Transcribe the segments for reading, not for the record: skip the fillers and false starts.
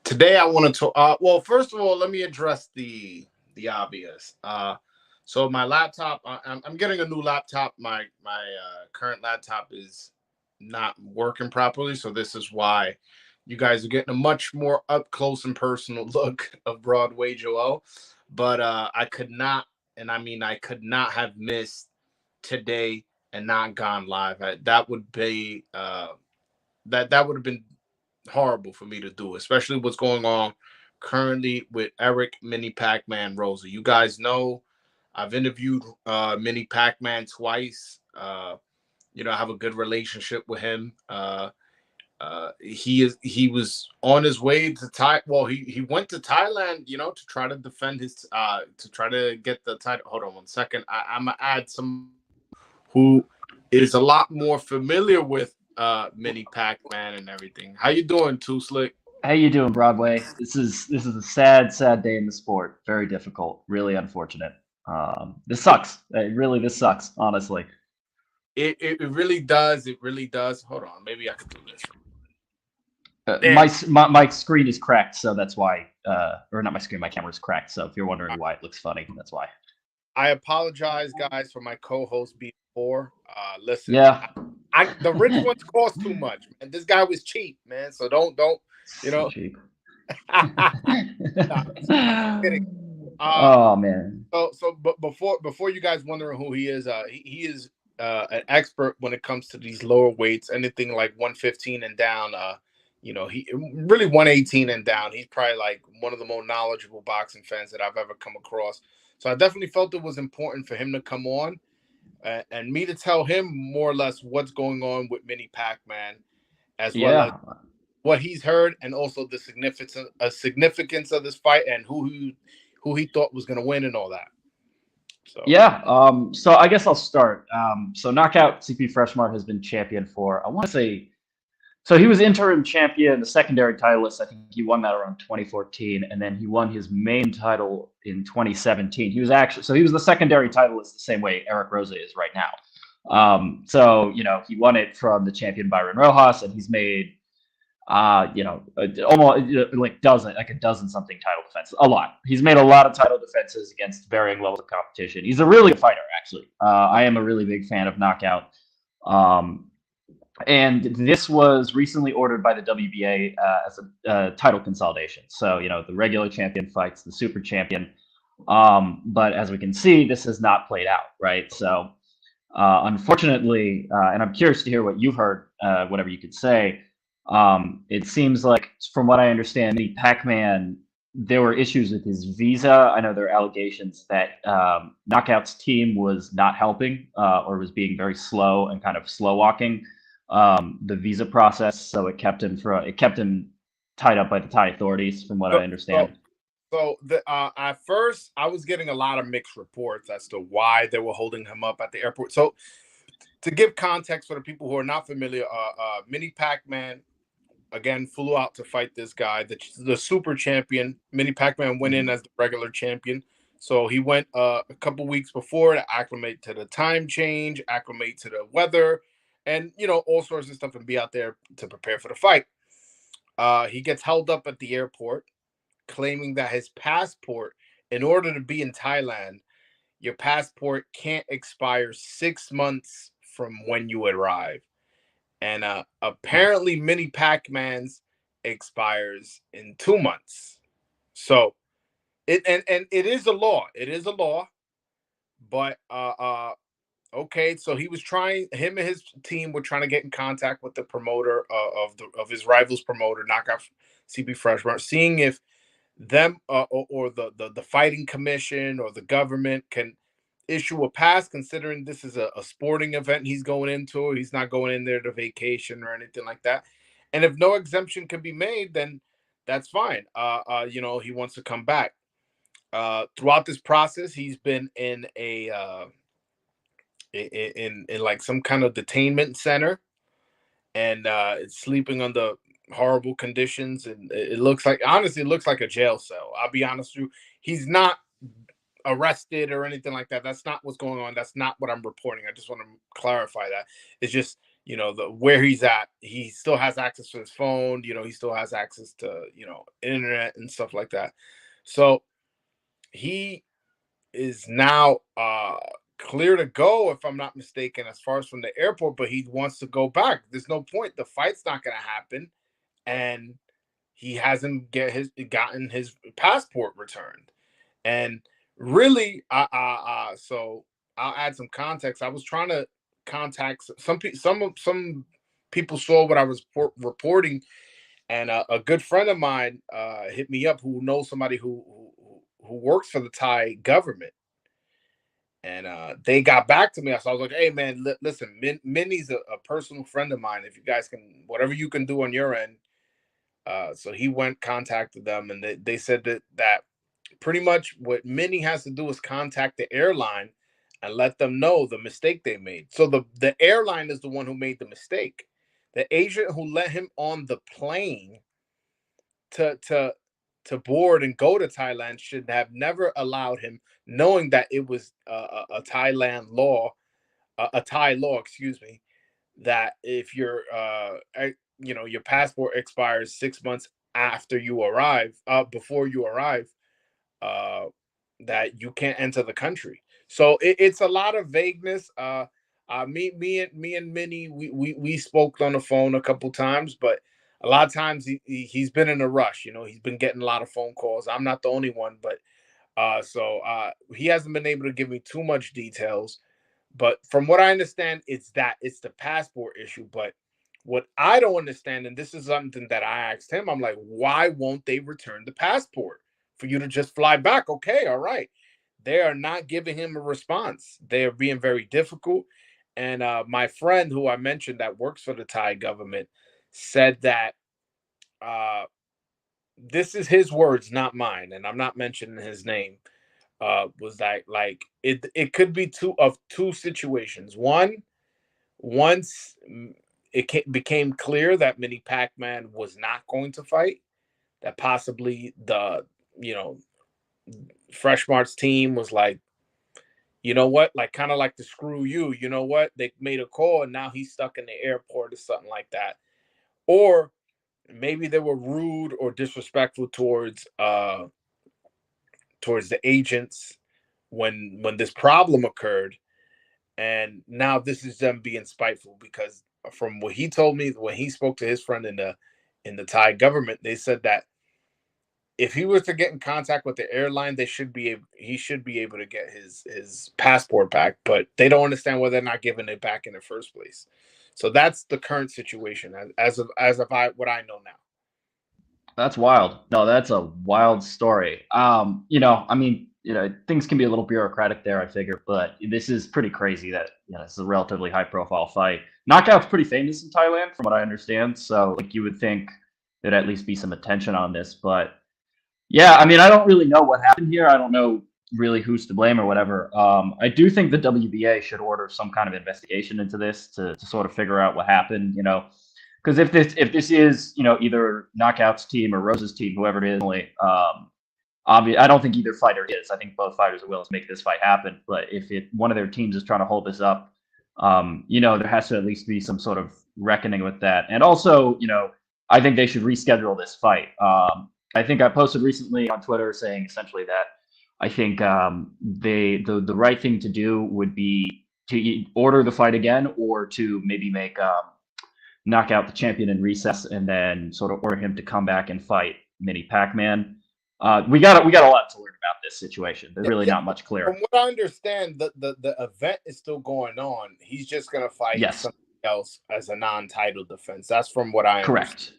Today I want to talk. Well, first of all, let me address the obvious. So my laptop, I'm getting a new laptop. My current laptop is not working properly, so this is why you guys are getting a much more up close and personal look of Broadway Joel. But I could not, and I mean I could not have missed today and not gone live. That would be that would have been horrible for me to do, especially what's going on currently with Erick, Mini Pacman, Rosa. You guys know I've interviewed Mini Pacman twice. I have a good relationship with him. He was on his way to Thai. Well, he went to Thailand, to try to defend his to try to get the title. Hold on one second. I'm gonna add some who is a lot more familiar with Mini Pac-Man and everything. How you doing, Too Slick? How you doing, Broadway? This is a sad day in the sport. Very difficult. Really unfortunate. This sucks. This sucks. Honestly. It really does. It really does. Hold on, maybe I could do this. My, Damn. my screen is cracked, so that's why. Or not my screen. My camera's cracked. So if you're wondering why it looks funny, that's why. I apologize, guys, for my co-host being poor. Listen, Yeah. the rich ones cost too much, man. This guy was cheap, man. So don't you So know? cheap. Nah, I'm kidding. Oh man. But before you guys wondering who he is, he is an expert when it comes to these lower weights, anything like 115 and down. He really 118 and down. He's probably like one of the more knowledgeable boxing fans that I've ever come across. So I definitely felt it was important for him to come on and me to tell him more or less what's going on with Mini Pac-Man, as well as Yeah. what he's heard, and also the significance of this fight and who he thought was going to win and all that. So Yeah. So I guess I'll start. So Knockout CP Freshmart has been champion for, I want to say, so he was interim champion, the secondary titleist. I think he won that around 2014, and then he won his main title in 2017. He was the secondary titleist the same way Erick Rosa is right now. He won it from the champion Byron Rojas, and he's made almost like a dozen something title defenses. A lot. He's made a lot of title defenses against varying levels of competition. He's a really good fighter, actually. I am a really big fan of Knockout. Um, and this was recently ordered by the WBA as a title consolidation. So, the regular champion fights the super champion. But as we can see, this has not played out, right? So, unfortunately, and I'm curious to hear what you've heard, whatever you could say. It seems like, from what I understand, the Pac-Man, there were issues with his visa. I know there are allegations that Knockout's team was not helping or was being very slow and kind of slow walking the visa process, so it kept him tied up by the Thai authorities, from what so I so, understand. at first I was getting a lot of mixed reports as to why they were holding him up at the airport. So to give context for the people who are not familiar, Mini Pac-Man again flew out to fight this guy, the super champion. Mini Pac-Man went in Mhm. as the regular champion. So he went a couple weeks before to acclimate to the time change, acclimate to the weather, and all sorts of stuff, and be out there to prepare for the fight. He gets held up at the airport, claiming that his passport, in order to be in Thailand, your passport can't expire 6 months from when you arrive. And apparently Mini Pac-Man's expires in 2 months. So and it is a law. It is a law. But okay, so he was trying. Him and his team were trying to get in contact with the promoter of his rival's promoter, Knockout CB Freshman, seeing if them or the fighting commission or the government can issue a pass, considering this is a sporting event he's going into. He's not going in there to vacation or anything like that. And if no exemption can be made, then that's fine. He wants to come back. Throughout this process, he's been in a in like some kind of detainment center, and sleeping under horrible conditions. And it looks like, honestly, it looks like a jail cell. I'll be honest with you. He's not arrested or anything like that. That's not what's going on. That's not what I'm reporting. I just want to clarify that. It's just, the where he's at. He still has access to his phone. He still has access to internet and stuff like that. So he is now clear to go, if I'm not mistaken, as far as from the airport. But he wants to go back. There's no point. The fight's not going to happen, and he hasn't gotten his passport returned. And really, so I'll add some context. I was trying to contact some people. Some people saw what I was reporting, and a good friend of mine hit me up who knows somebody who works for the Thai government, and they got back to me. So I was like, "Hey, man, listen, Minnie's a personal friend of mine. If you guys can, whatever you can do on your end." So he went contacted them, and they said that pretty much what Minnie has to do is contact the airline and let them know the mistake they made. So the airline is the one who made the mistake. The agent who let him on the plane to board and go to Thailand should have never allowed him, knowing that it was a Thailand law, a Thai law, excuse me, that if your passport expires 6 months after you arrive, before you arrive, uh, that you can't enter the country. So it's a lot of vagueness. Me and Minnie, we spoke on the phone a couple times, but a lot of times he's been in a rush. He's been getting a lot of phone calls. I'm not the only one, but so he hasn't been able to give me too much details. But from what I understand, it's the passport issue. But what I don't understand, and this is something that I asked him, I'm like, why won't they return the passport for you to just fly back? Okay, all right. They are not giving him a response. They are being very difficult. And my friend, who I mentioned that works for the Thai government, said that uh, this is his words, not mine, and I'm not mentioning his name. Was that like it could be two situations. One, once became clear that Mini Pac-Man was not going to fight, that possibly the you know Fresh Mart's team was like, you know what, like kind of like the screw you, you know what, they made a call and now he's stuck in the airport or something like that. Or maybe they were rude or disrespectful towards the agents when this problem occurred, and now this is them being spiteful because from what he told me when he spoke to his friend in the Thai government, they said that if he was to get in contact with the airline, he should be able to get his passport back, but they don't understand why they're not giving it back in the first place. So that's the current situation what I know now. That's wild. No, that's a wild story. I mean, things can be a little bureaucratic there, I figure, but this is pretty crazy that, this is a relatively high profile fight. Knockout's pretty famous in Thailand, from what I understand. So, like, you would think there'd at least be some attention on this. But yeah, I mean, I don't really know what happened here. I don't know really who's to blame or whatever. I do think the WBA should order some kind of investigation into this to sort of figure out what happened, because if this is either Knockout's team or Rosa's team, whoever it is, I don't think either fighter is. I think both fighters are willing to make this fight happen. But if one of their teams is trying to hold this up, there has to at least be some sort of reckoning with that. And also, I think they should reschedule this fight. I think I posted recently on Twitter saying essentially that I think the right thing to do would be to order the fight again, or to maybe make knock out the champion in recess and then sort of order him to come back and fight Mini Pac-Man. We got a lot to learn about this situation. There's really not much clear. From what I understand, the event is still going on. He's just gonna fight something else as a non-title defense. That's from what I correct.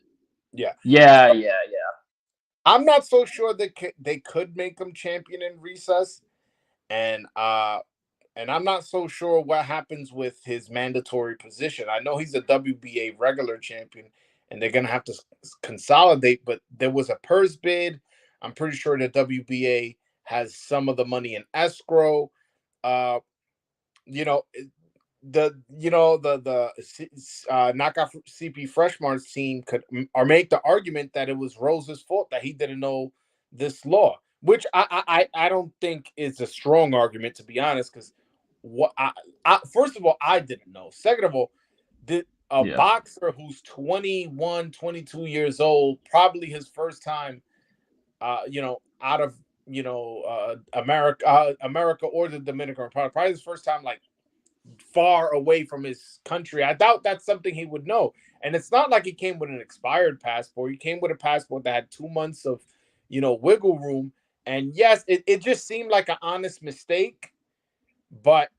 Understand. Yeah. Yeah. I'm not so sure they could make him champion in recess, and I'm not so sure what happens with his mandatory position. I know he's a WBA regular champion, and they're gonna have to consolidate. But there was a purse bid. I'm pretty sure the WBA has some of the money in escrow. Uh, you know, the knockout CP Freshmart's team could or make the argument that it was Rosa's fault that he didn't know this law, which I don't think is a strong argument, to be honest, because first of all, I didn't know. Second of all, a Yeah. boxer who's 21, 22 years old, probably his first time, out of, America or the Dominican Republic, probably his first time, like, far away from his country. I doubt that's something he would know. And it's not like he came with an expired passport. He came with a passport that had 2 months of, wiggle room. And yes, it just seemed like an honest mistake, but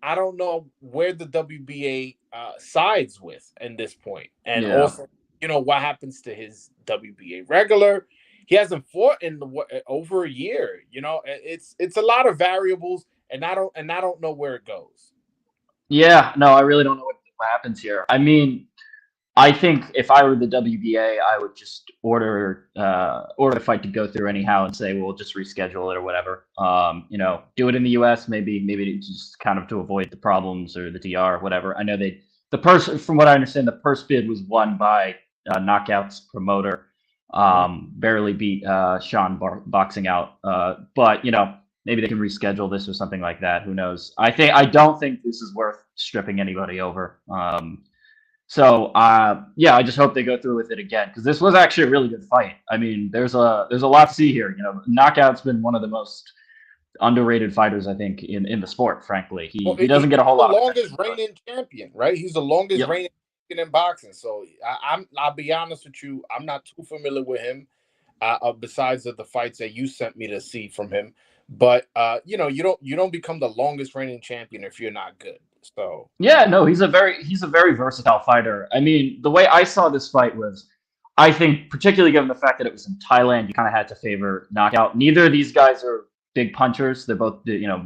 I don't know where the WBA sides with in this point. And Yeah. also, what happens to his WBA regular? He hasn't fought in over a year. It's a lot of variables, and I don't know where it goes. Yeah, no, I really don't know what happens here. I mean, I think if I were the WBA, I would just order the fight to go through anyhow and say, well, we'll just reschedule it or whatever. Do it in the US, maybe just kind of to avoid the problems or the DR or whatever. I know the person, from what I understand, the purse bid was won by Knockout's promoter. Mhm. Barely beat Sean boxing out. But maybe they can reschedule this or something like that. Who knows? I don't think this is worth stripping anybody over. Yeah, I just hope they go through with it again because this was actually a really good fight. I mean, there's a lot to see here. Knockout's been one of the most underrated fighters I think in the sport. Frankly, Well, he doesn't get he's a whole the lot of longest attention, but reigning champion, right? He's the longest yep. reigning champion in boxing. So I'll be honest with you, I'm not too familiar with him. Besides of the fights that you sent me to see from him, but you don't become the longest reigning champion if you're not good. So Yeah, no, he's a very versatile fighter. I mean, the way I saw this fight was, I think, particularly given the fact that it was in Thailand, you kind of had to favor knockout. Neither of these guys are big punchers. They're both,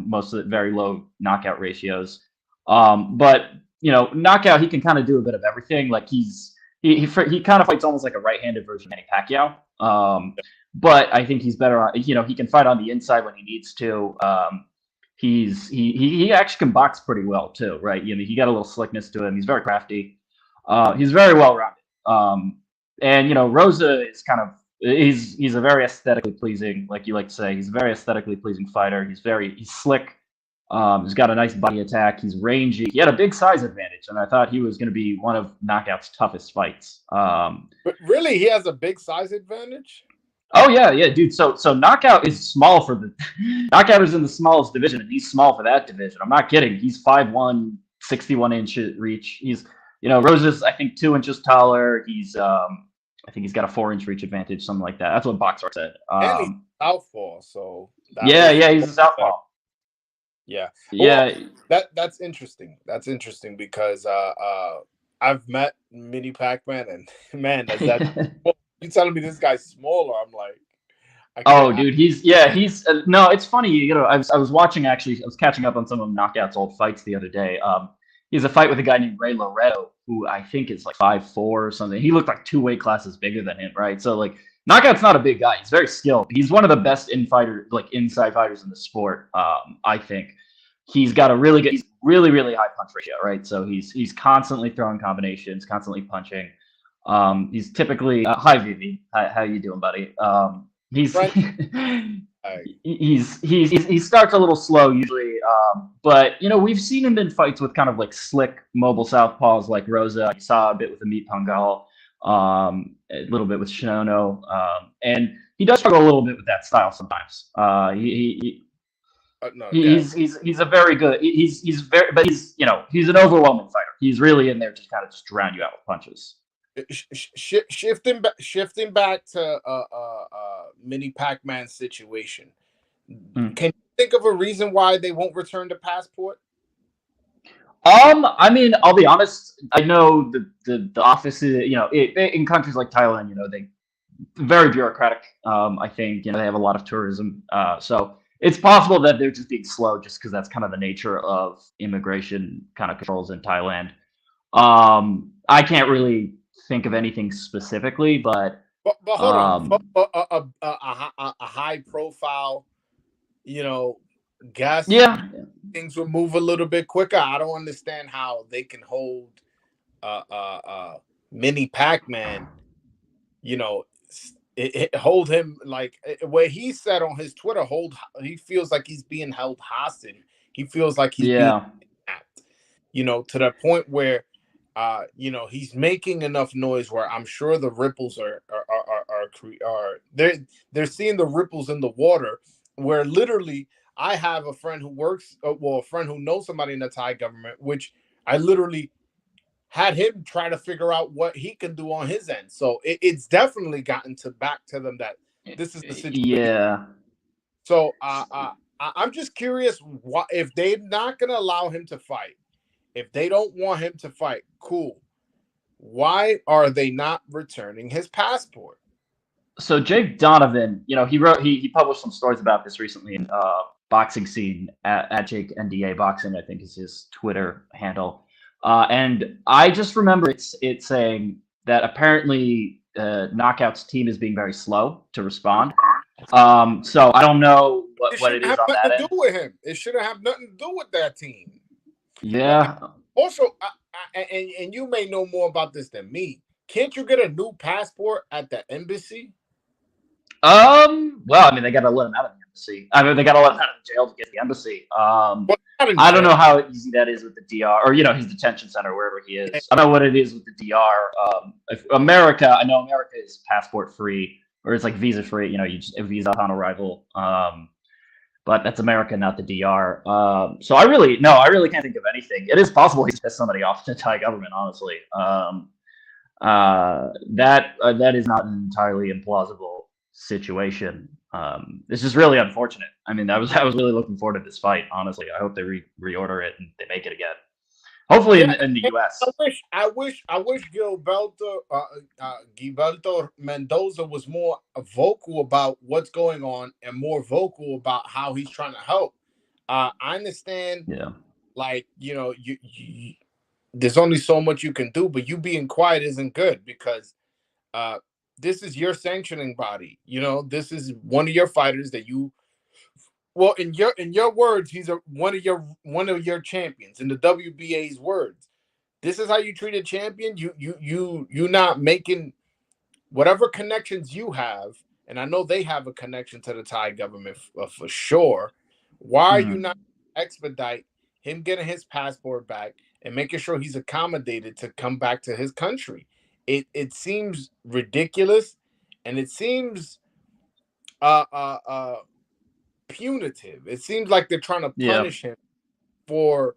most of it very low knockout ratios. But knockout, he can kind of do a bit of everything. Like he kind of fights almost like a right-handed version of Manny Pacquiao. But I think he's better on. He can fight on the inside when he needs to. He actually can box pretty well too, right? He got a little slickness to him. He's very crafty. He's very well rounded. And Rosa is kind of he's a very aesthetically pleasing, like you like to say. He's a very aesthetically pleasing fighter. He's slick. He's got a nice body attack. He's rangy. He had a big size advantage, and I thought he was going to be one of Knockout's toughest fights. but really, he has a big size advantage. Oh yeah, dude. So Knockout is small for the Knockout is in the smallest division, and he's small for that division. I'm not kidding. He's 5'1", 61-inch reach. He's Rosa's I think 2 inches taller. I think he's got a 4-inch reach advantage, something like that. That's what Boxer said. And he's southpaw, so that Yeah, opens he's a southpaw. yeah. Well, Yeah. that's interesting. That's interesting because I've met Mini Pac-Man, and man, well, you telling me this guy's smaller? I'm like, I can't. Oh, dude, he's no. It's funny, I was watching actually. I was catching up on some of Knockout's old fights the other day. He has a fight with a guy named Ray Loretto, who I think is like 5'4" or something. He looked like 2 weight classes bigger than him, right? So like, Knockout's not a big guy. He's very skilled. He's one of the best inside fighters in the sport. I think he's got a really good, he's really really high punch ratio, right? So he's constantly throwing combinations, constantly punching. He's typically hi Vivi, how you doing, buddy? He's Friend, he starts a little slow usually, but we've seen him in fights with kind of like slick mobile southpaws like Rosa. You saw a bit with Amit Pangal, a little bit with Shinono, and he does struggle a little bit with that style sometimes. no, yeah. He's a very good. He's very, but he's an overwhelming fighter. He's really in there to kind of just drown you out with punches. Shifting back to Mini Pac-Man's situation. Hmm. Can you think of a reason why they won't return the passport? I mean, I'll be honest. I know the office is, in countries like Thailand, they very bureaucratic. I think they have a lot of tourism, so it's possible that they're just being slow, just because that's kind of the nature of immigration kind of controls in Thailand. I can't really think of anything specifically, but But hold on, a high profile, guess yeah, things will move a little bit quicker. I don't understand how they can hold Mini Pac-Man, hold him like where he said on his Twitter, he feels like he's being held hostage. He feels like he's being yeah, attacked, to the point where he's making enough noise where I'm sure the ripples are they're seeing the ripples in the water. Where literally, I have a friend who works, a friend who knows somebody in the Thai government, which I literally had him try to figure out what he can do on his end. So it's definitely gotten to back to them that this is the situation. Yeah. So I'm just curious, what if they're not going to allow him to fight? If they don't want him to fight, cool. Why are they not returning his passport? So Jake Donovan, he published some stories about this recently in boxing scene at Jake NDA Boxing, I think is his Twitter handle. And I just remember it's saying that apparently Knockout's team is being very slow to respond. So I don't know It what it shouldn't is have on nothing that to do end. with him. It shouldn't have nothing to do with that team. Yeah. Also, and you may know more about this than me. Can't you get a new passport at the embassy? Well, I mean, they got to let him out of the embassy. I mean, they got to let him out of jail to get to the embassy. Well, not in I don't jail. know how easy that is with the DR or his detention center wherever he is. I don't know what it is with the DR. If America, I know America is passport free or it's like visa free. You just a visa on arrival. But that's America, not the DR. So I really can't think of anything. It is possible he's pissed somebody off the Thai government, honestly. That is not an entirely implausible situation. It's just really unfortunate. I mean, I was really looking forward to this fight. Honestly, I hope they reorder it and they make it again. Hopefully Yeah, in the U.S. I wish Gilberto Mendoza was more vocal about what's going on and more vocal about how he's trying to help. I understand, Yeah. like there's only so much you can do, but you being quiet isn't good because uh, this is your sanctioning body. This is one of your fighters that you. Well, in your words, he's one of your champions. In the WBA's words, this is how you treat a champion. You not making whatever connections you have, and I know they have a connection to the Thai government for sure. Why are you Mm. not expedite him getting his passport back and making sure he's accommodated to come back to his country? It seems ridiculous, and it seems uh uh uh punitive. It seems like they're trying to Yeah. punish him for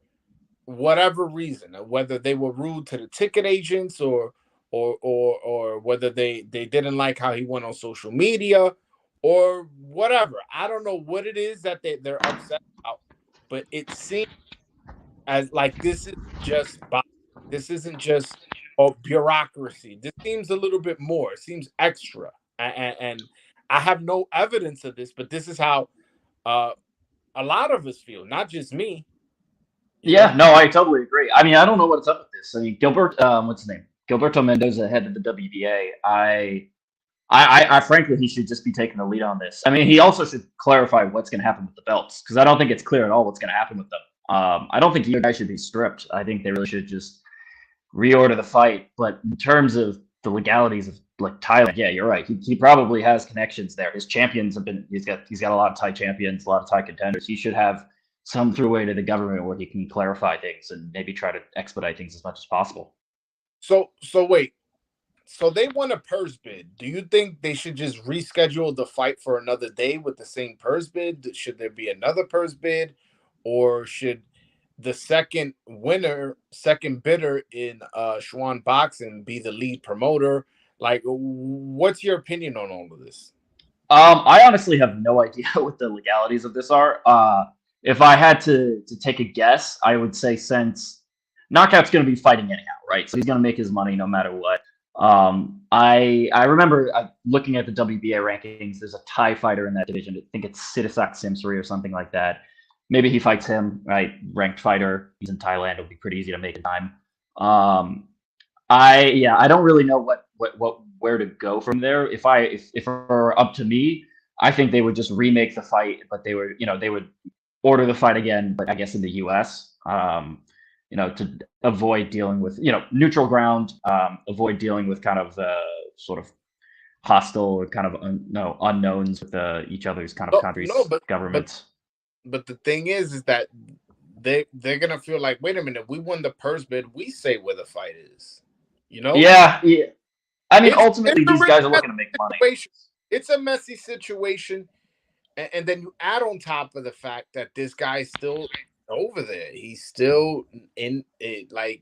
whatever reason, whether they were rude to the ticket agents or whether they didn't like how he went on social media or whatever. I don't know what it is that they're upset about, but it seems as like this isn't just a bureaucracy. This seems a little bit more. It seems extra, and I have no evidence of this, but this is how uh, a lot of us feel, not just me. You Yeah. know, No, I totally agree. I mean, I don't know what's up with this. I mean, what's his name? Gilberto Mendoza, head of the WBA. I frankly, he should just be taking the lead on this. I mean, he also should clarify what's going to happen with the belts because I don't think it's clear at all what's going to happen with them. I don't think either guy should be stripped. I think they really should just reorder the fight. But in terms of the legalities of like Thailand, yeah, you're right. He probably has connections there. His champions have been. He's got a lot of Thai champions, a lot of Thai contenders. He should have some through way to the government where he can clarify things and maybe try to expedite things as much as possible. so wait. So they won a purse bid. Do you think they should just reschedule the fight for another day with the same purse bid? Should there be another purse bid, or should the second bidder in Schwan Boxing be the lead promoter? Like, what's your opinion on all of this? I honestly have no idea what the legalities of this are. If I had to take a guess, I would say since Knockout's going to be fighting anyhow, right? So he's going to make his money no matter what. I remember looking at the WBA rankings. There's a Thai fighter in that division. I think it's Siddhisak Simsri or something like that. Maybe he fights him, right? Ranked fighter. He's in Thailand. It'll be pretty easy to make a time. I don't really know what where to go from there. If it were up to me, I think they would just remake the fight, but they would order the fight again, but I guess in the U.S. To avoid dealing with neutral ground, avoid dealing with kind of sort of hostile or kind of unknowns with each other's kind of No, no, countries' but governments. but the thing is that they're gonna feel like, wait a minute, we won the purse bid. We say where the fight is. You know, Yeah, yeah. I mean, it's ultimately, a these really guys are messy looking to make money. situation. It's a messy situation, and then you add on top of the fact that this guy's still over there. He's still in it, like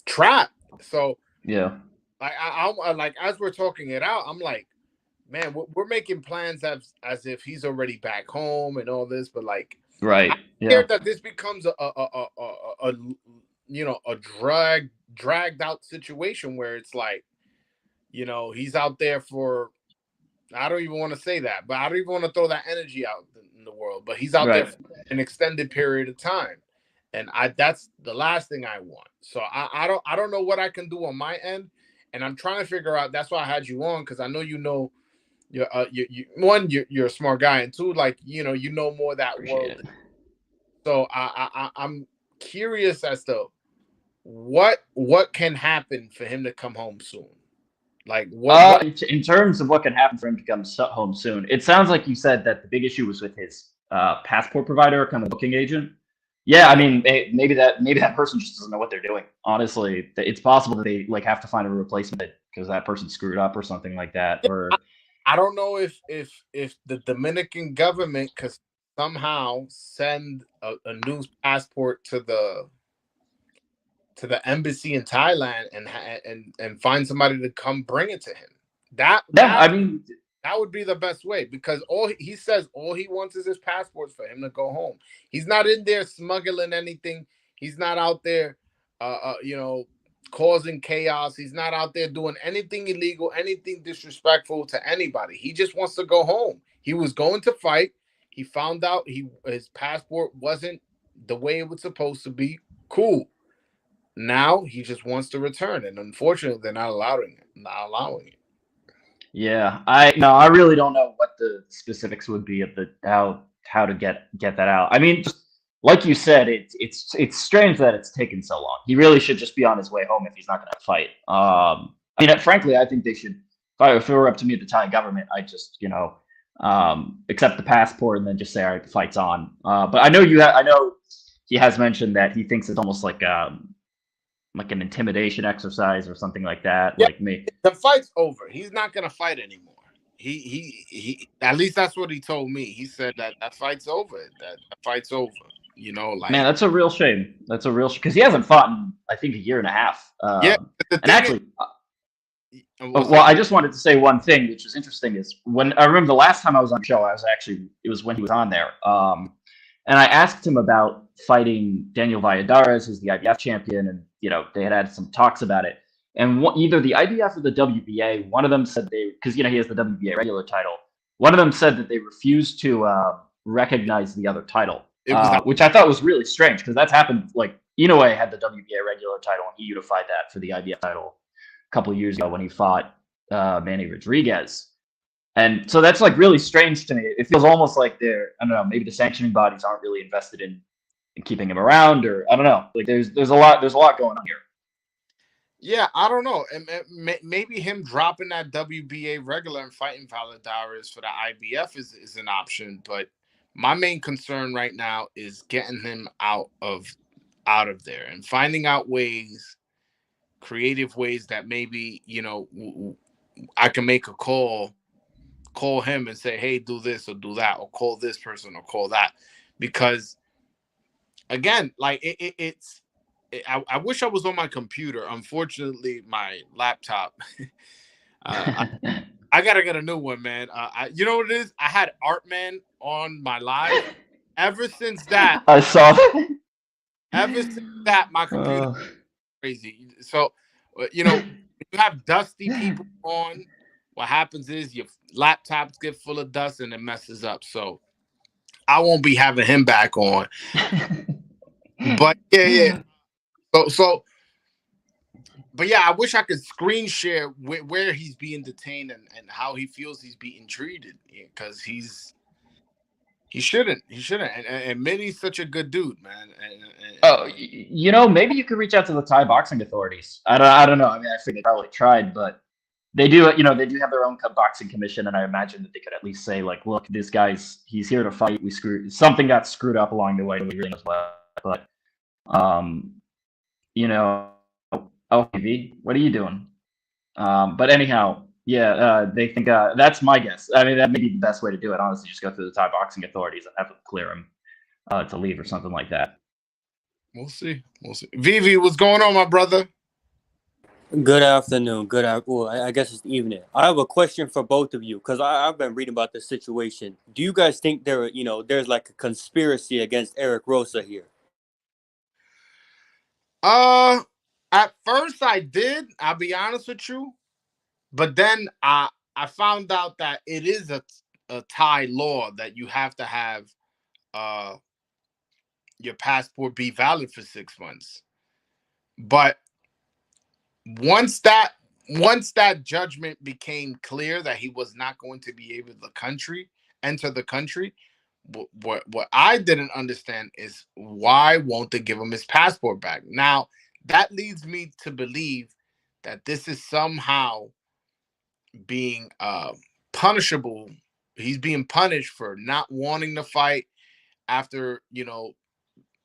trapped. So Yeah. I like as we're talking it out, I'm like, man, we're making plans as if he's already back home and all this, but like, I'm Right. Yeah. scared that this becomes a you know, a dragged out situation where it's like, you know, he's out there for, I don't even want to say that, but I don't even want to throw that energy out in the world. But he's out there Right. for an extended period of time, and that's the last thing I want. So I don't know what I can do on my end, and I'm trying to figure out. That's why I had you on, because I know you know one, you're a smart guy, and two, like, you know more of that Appreciate world. it. So I'm curious as to what can happen for him to come home soon. Like what In terms of what can happen for him to come home soon, it sounds like you said that the big issue was with his passport provider, kind of booking agent. Yeah, I yeah. mean, maybe that person just doesn't know what they're doing. Honestly, it's possible that they like have to find a replacement because that person screwed up or something like that. I, Or I don't know if the Dominican government could somehow send a new passport to the embassy in Thailand and find somebody to come bring it to him. That yeah, that I mean, that would be the best way, because all he says, all he wants is his passports for him to go home. He's not in there smuggling anything. He's not out there, you know, causing chaos. He's not out there doing anything illegal, anything disrespectful to anybody. He just wants to go home. He was going to fight. He found out his passport wasn't the way it was supposed to be. Cool. Now he just wants to return, and unfortunately, they're not allowing it. Not allowing it. yeah, I really don't know what the specifics would be of the how to get that out. I mean, just like you said, it's strange that it's taken so long. He really should just be on his way home if he's not going to fight. I mean, frankly, I think they should. If it were up to me, the Thai government, I'd just accept the passport and then just say, all right, the fight's on. But I know I know he has mentioned that he thinks it's almost like an intimidation exercise or something like that. Yeah, Like me. the fight's over. He's not gonna fight anymore. He at least that's what he told me. He said that fight's over. That fight's over. You know, Man, like, that's a real shame. That's a real because he hasn't fought in I think a year and a half. yeah. The And thing is, actually, what's well, that? I just wanted to say one thing, which was interesting, is when I remember the last time I was on the show, it was when he was on there. And I asked him about fighting Daniel Valladares, who's the IBF champion, and they had some talks about it. And either the IBF or the WBA, one of them said because he has the WBA regular title. One of them said that they refused to recognize the other title, It was which I thought was really strange because that's happened. Like Inoue had the WBA regular title, and he unified that for the IBF title a couple of years ago when he fought Manny Rodriguez. And so that's like really strange to me. It feels almost like I don't know, maybe the sanctioning bodies aren't really invested in keeping him around, or I don't know. Like there's a lot going on here. Yeah, I don't know. And maybe him dropping that WBA regular and fighting Valladares for the IBF is an option. But my main concern right now is getting him out of there and finding out ways, creative ways that maybe I can make a call him and say, hey, do this or do that, or call this person or call that, because again, like I wish I was on my computer. Unfortunately, my laptop. I gotta get a new one, man. You know what it is? I had Artman on my live. Ever since that, I saw that. My computer crazy. So, you have dusty people on. What happens is your laptops get full of dust and it messes up. So I won't be having him back on. But yeah. But yeah, I wish I could screen share where he's being detained and how he feels he's being treated, because he shouldn't. And Minnie's such a good dude, man. Maybe you could reach out to the Thai boxing authorities. I don't know. I mean, I think they probably tried, but they do have their own boxing commission, and I imagine that they could at least say, like, look, he's here to fight. Something got screwed up along the way as well. but you know, LTV, what are you doing? But anyhow, yeah, they think that's my guess. I mean, that may be the best way to do it. Honestly, just go through the Thai boxing authorities and have them clear him to leave or something like that. We'll see. We'll see. Vivi, what's going on, my brother? Good afternoon. Well, I guess it's evening. I have a question for both of you because I've been reading about this situation. Do you guys think there's like a conspiracy against Erick Rosa here? Uh, at first I did. I'll be honest with you, but then I found out that it is a Thai law that you have to have uh your passport be valid for 6 months. But once that once that judgment became clear that he was not going to be able to enter the country, what I didn't understand is why won't they give him his passport back? Now that leads me to believe that this is somehow being punishable. He's being punished for not wanting to fight after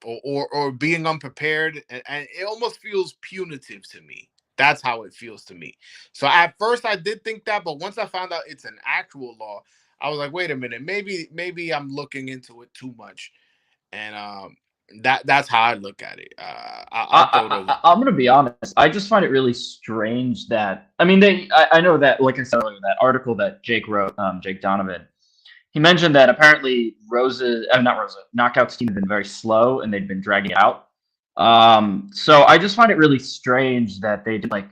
or being unprepared, and it almost feels punitive to me. That's how it feels to me. So at first I did think that, but once I found out it's an actual law, I was like, wait a minute, maybe I'm looking into it too much, and that's how I look at it. I'll throw those. I'm gonna be honest. I just find it really strange that I mean I know that, like I said earlier, that article that Jake wrote, Jake Donovan, he mentioned that apparently not Rosa, Knockout's team had been very slow and they'd been dragging it out. So I just find it really strange that they didn't like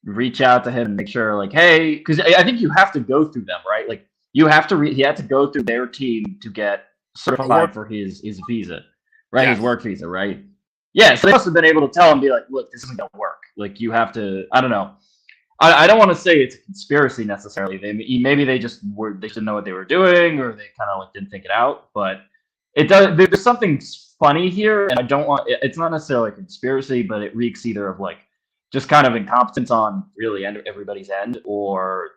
reach out to him and make sure, like, hey, because I think you have to go through them, right? Like you have to he had to go through their team to get certified for his visa, right? Yes. His work visa, right? Yeah, so they must have been able to tell him, be like, look, this isn't gonna work. Like you have to, I don't know. I don't want to say it's a conspiracy necessarily. Maybe they didn't know what they were doing, or they kind of like didn't think it out. But it does. There's something funny here, and I don't want. It's not necessarily a conspiracy, but it reeks either of like just kind of incompetence on really everybody's end, or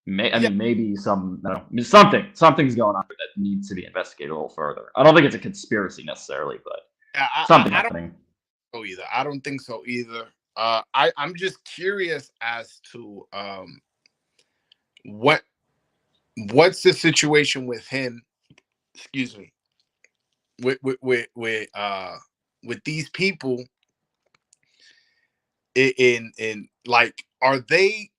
maybe something's going on that needs to be investigated a little further. I don't think it's a conspiracy necessarily, but something happening. I don't think so either. I'm just curious as to what's the situation with him. Excuse me. With these people in like, are they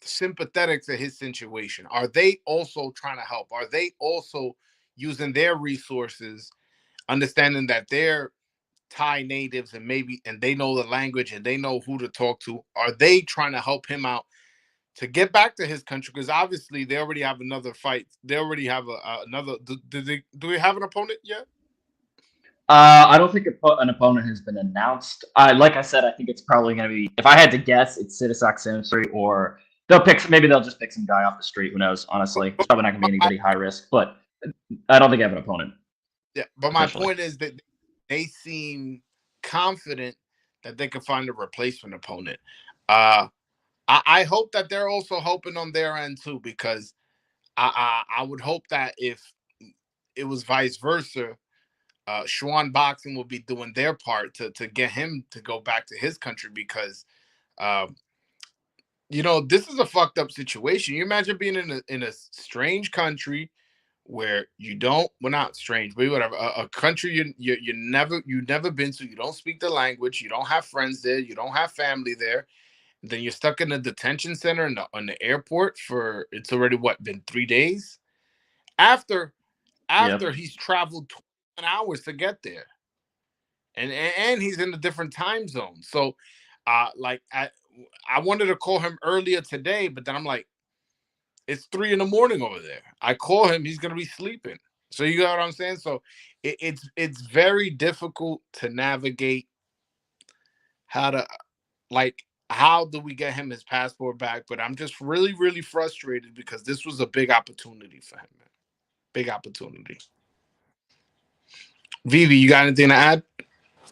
sympathetic to his situation? Are they also trying to help? Are they also using their resources, understanding that they're Thai natives and they know the language and they know who to talk to? Are they trying to help him out to get back to his country? Because obviously they already have another fight. They already have another. Do we have an opponent yet? I don't think an opponent has been announced. Like I said, I think it's probably going to be, if I had to guess, it's Sidisak Samsuri, or maybe they'll just pick some guy off the street. Who knows? Honestly, it's probably not going to be anybody high risk, but I don't think I have an opponent. Yeah, but my point is that they seem confident that they can find a replacement opponent. I hope that they're also hoping on their end too, because I would hope that if it was vice versa, Schwan Boxing will be doing their part to get him to go back to his country, because this is a fucked up situation. You imagine being in a strange country where not strange, but whatever, a country you've never been to, you don't speak the language, you don't have friends there, you don't have family there. Then you're stuck in a detention center in the airport for, it's already been 3 days after he's traveled 21 hours to get there, and he's in a different time zone. So like I wanted to call him earlier today, but then I'm like, it's 3 a.m. over there. I call him, he's gonna be sleeping. So you know what I'm saying? So it's very difficult to navigate how do we get him his passport back. But I'm just really, really frustrated because this was a big opportunity for him, man. Big opportunity. Vivi, you got anything to add?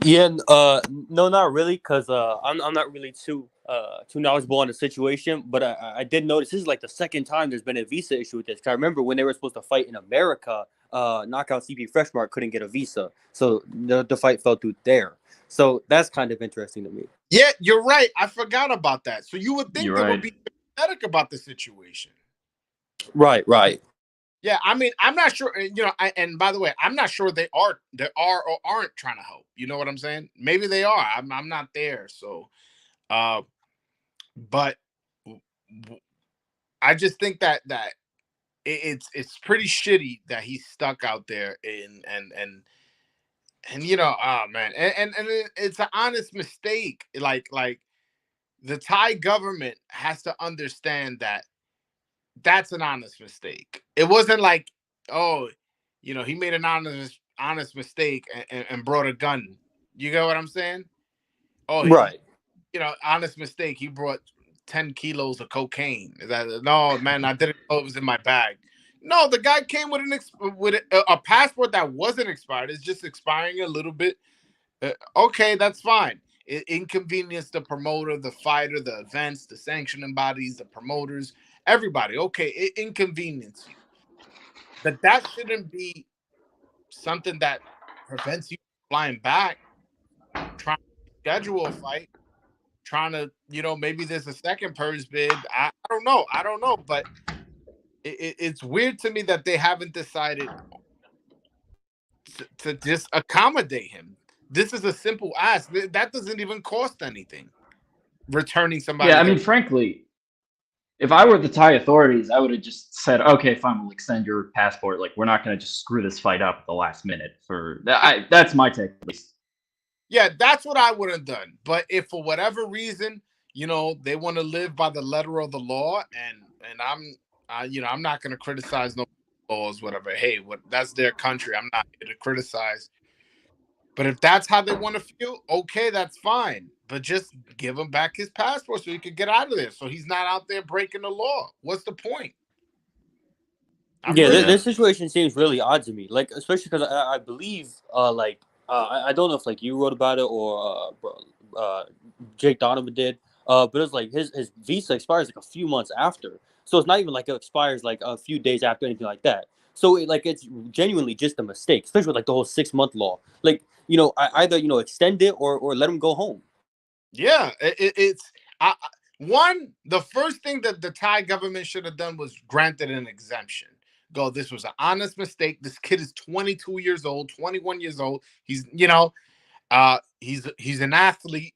Yeah, no, not really, because I'm not really too knowledgeable on the situation, but I did notice this is like the second time there's been a visa issue with this. 'Cause I remember when they were supposed to fight in America, knockout CP Freshmark couldn't get a visa, so the fight fell through there. So that's kind of interesting to me. Yeah, you're right. I forgot about that. So you would think You're they would right. be sympathetic about the situation. Right. Yeah, I mean, I'm not sure. And by the way, I'm not sure they are or aren't trying to help. You know what I'm saying? Maybe they are. I'm not there. So, uh, but I just think that it's pretty shitty that he's stuck out there and oh man, and it's an honest mistake. Like the Thai government has to understand that that's an honest mistake. It wasn't like, oh, he made an honest mistake and brought a gun. You get what I'm saying? Oh, Right. honest mistake. He brought 10 kilos of cocaine. No, man, I didn't know it was in my bag. No, the guy came with a passport that wasn't expired. It's just expiring a little bit. Okay, that's fine. It inconvenience the promoter, the fighter, the events, the sanctioning bodies, the promoters, everybody. Okay, it inconvenience you. But that shouldn't be something that prevents you from flying back, trying to schedule a fight, trying to, maybe there's a second purse bid. I don't know. But it's weird to me that they haven't decided to just accommodate him. This is a simple ask. That doesn't even cost anything. Returning somebody. Yeah, I mean, frankly, if I were the Thai authorities, I would have just said, okay, fine, we'll extend your passport. Like, we're not going to just screw this fight up at the last minute. That's my take, at least. Yeah, that's what I would have done. But if for whatever reason, they want to live by the letter of the law, and I'm not going to criticize no laws, whatever. Hey, that's their country. I'm not here to criticize. But if that's how they want to feel, okay, that's fine. But just give him back his passport so he could get out of there. So he's not out there breaking the law. What's the point? This situation seems really odd to me. Like, especially because I believe, I don't know if like you wrote about it or Jake Donovan did. But it's like his visa expires like a few months after, so it's not even like it expires like a few days after, anything like that. So it's genuinely just a mistake, especially with like the whole 6-month law. Like, either extend it or let him go home. Yeah, the first thing that the Thai government should have done was granted an exemption. This was an honest mistake. This kid is 22 years old, 21 years old. He's he's an athlete.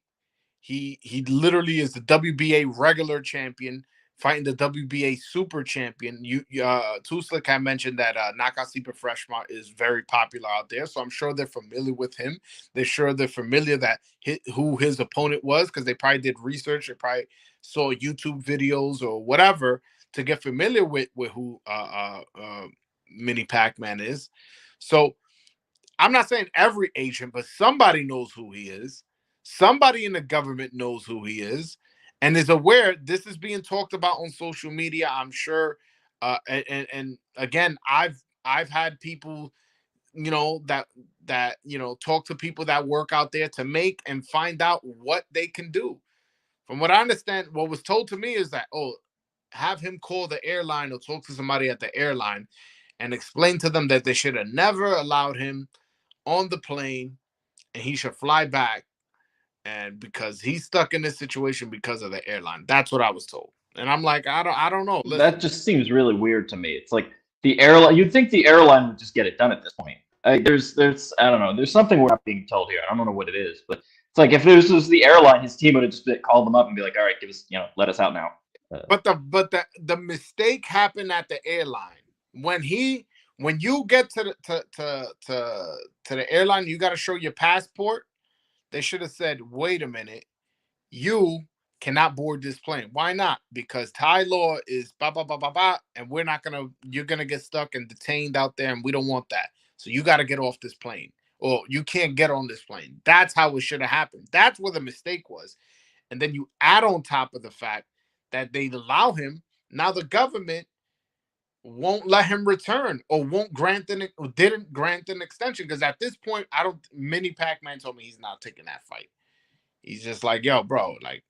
He literally is the WBA regular champion fighting the WBA super champion. Tuslik had mentioned that Knockout Super Freshman is very popular out there, so I'm sure they're familiar with him. They're familiar that who his opponent was, because they probably did research. They probably saw YouTube videos or whatever to get familiar with who Mini Pacman is. So I'm not saying every agent, but somebody knows who he is. Somebody in the government knows who he is and is aware this is being talked about on social media. I'm sure. And again, I've had people, that talk to people that work out there to make and find out what they can do. From what I understand, what was told to me is that, have him call the airline or talk to somebody at the airline and explain to them that they should have never allowed him on the plane and he should fly back, and because he's stuck in this situation because of the airline. That's what I was told. And I'm like, I don't know. Listen. That just seems really weird to me. It's like the airline, you'd think the airline would just get it done at this point. There's I don't know, there's something we're not being told here. I don't know what it is, but it's like if this was the airline, his team would have just called them up and be like, all right, give us, let us out now. But the mistake happened at the airline. When you get to the airline, you got to show your passport. They should have said, wait a minute, you cannot board this plane. Why not? Because Thai law is blah, blah, blah, blah, blah, and you're going to get stuck and detained out there, and we don't want that. So you got to get off this plane, or you can't get on this plane. That's how it should have happened. That's where the mistake was. And then you add on top of the fact that they allow him, now the government won't let him return or didn't grant an extension, because at this point, Mini Pacman told me he's not taking that fight. He's just like, yo, bro, like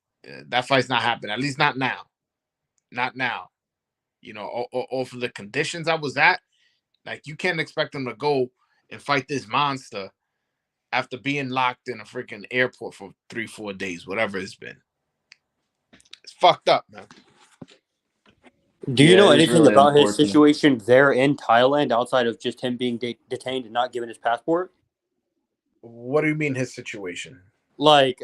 that fight's not happening. At least not now. Not now. Or for the conditions I was at, Like, you can't expect him to go and fight this monster after being locked in a freaking airport for 3-4 days, whatever it's been. It's fucked up, man. Do you Yeah, know it is anything really about his unfortunate. situation there in Thailand outside of just him being detained and not given his passport? What do you mean his situation? Like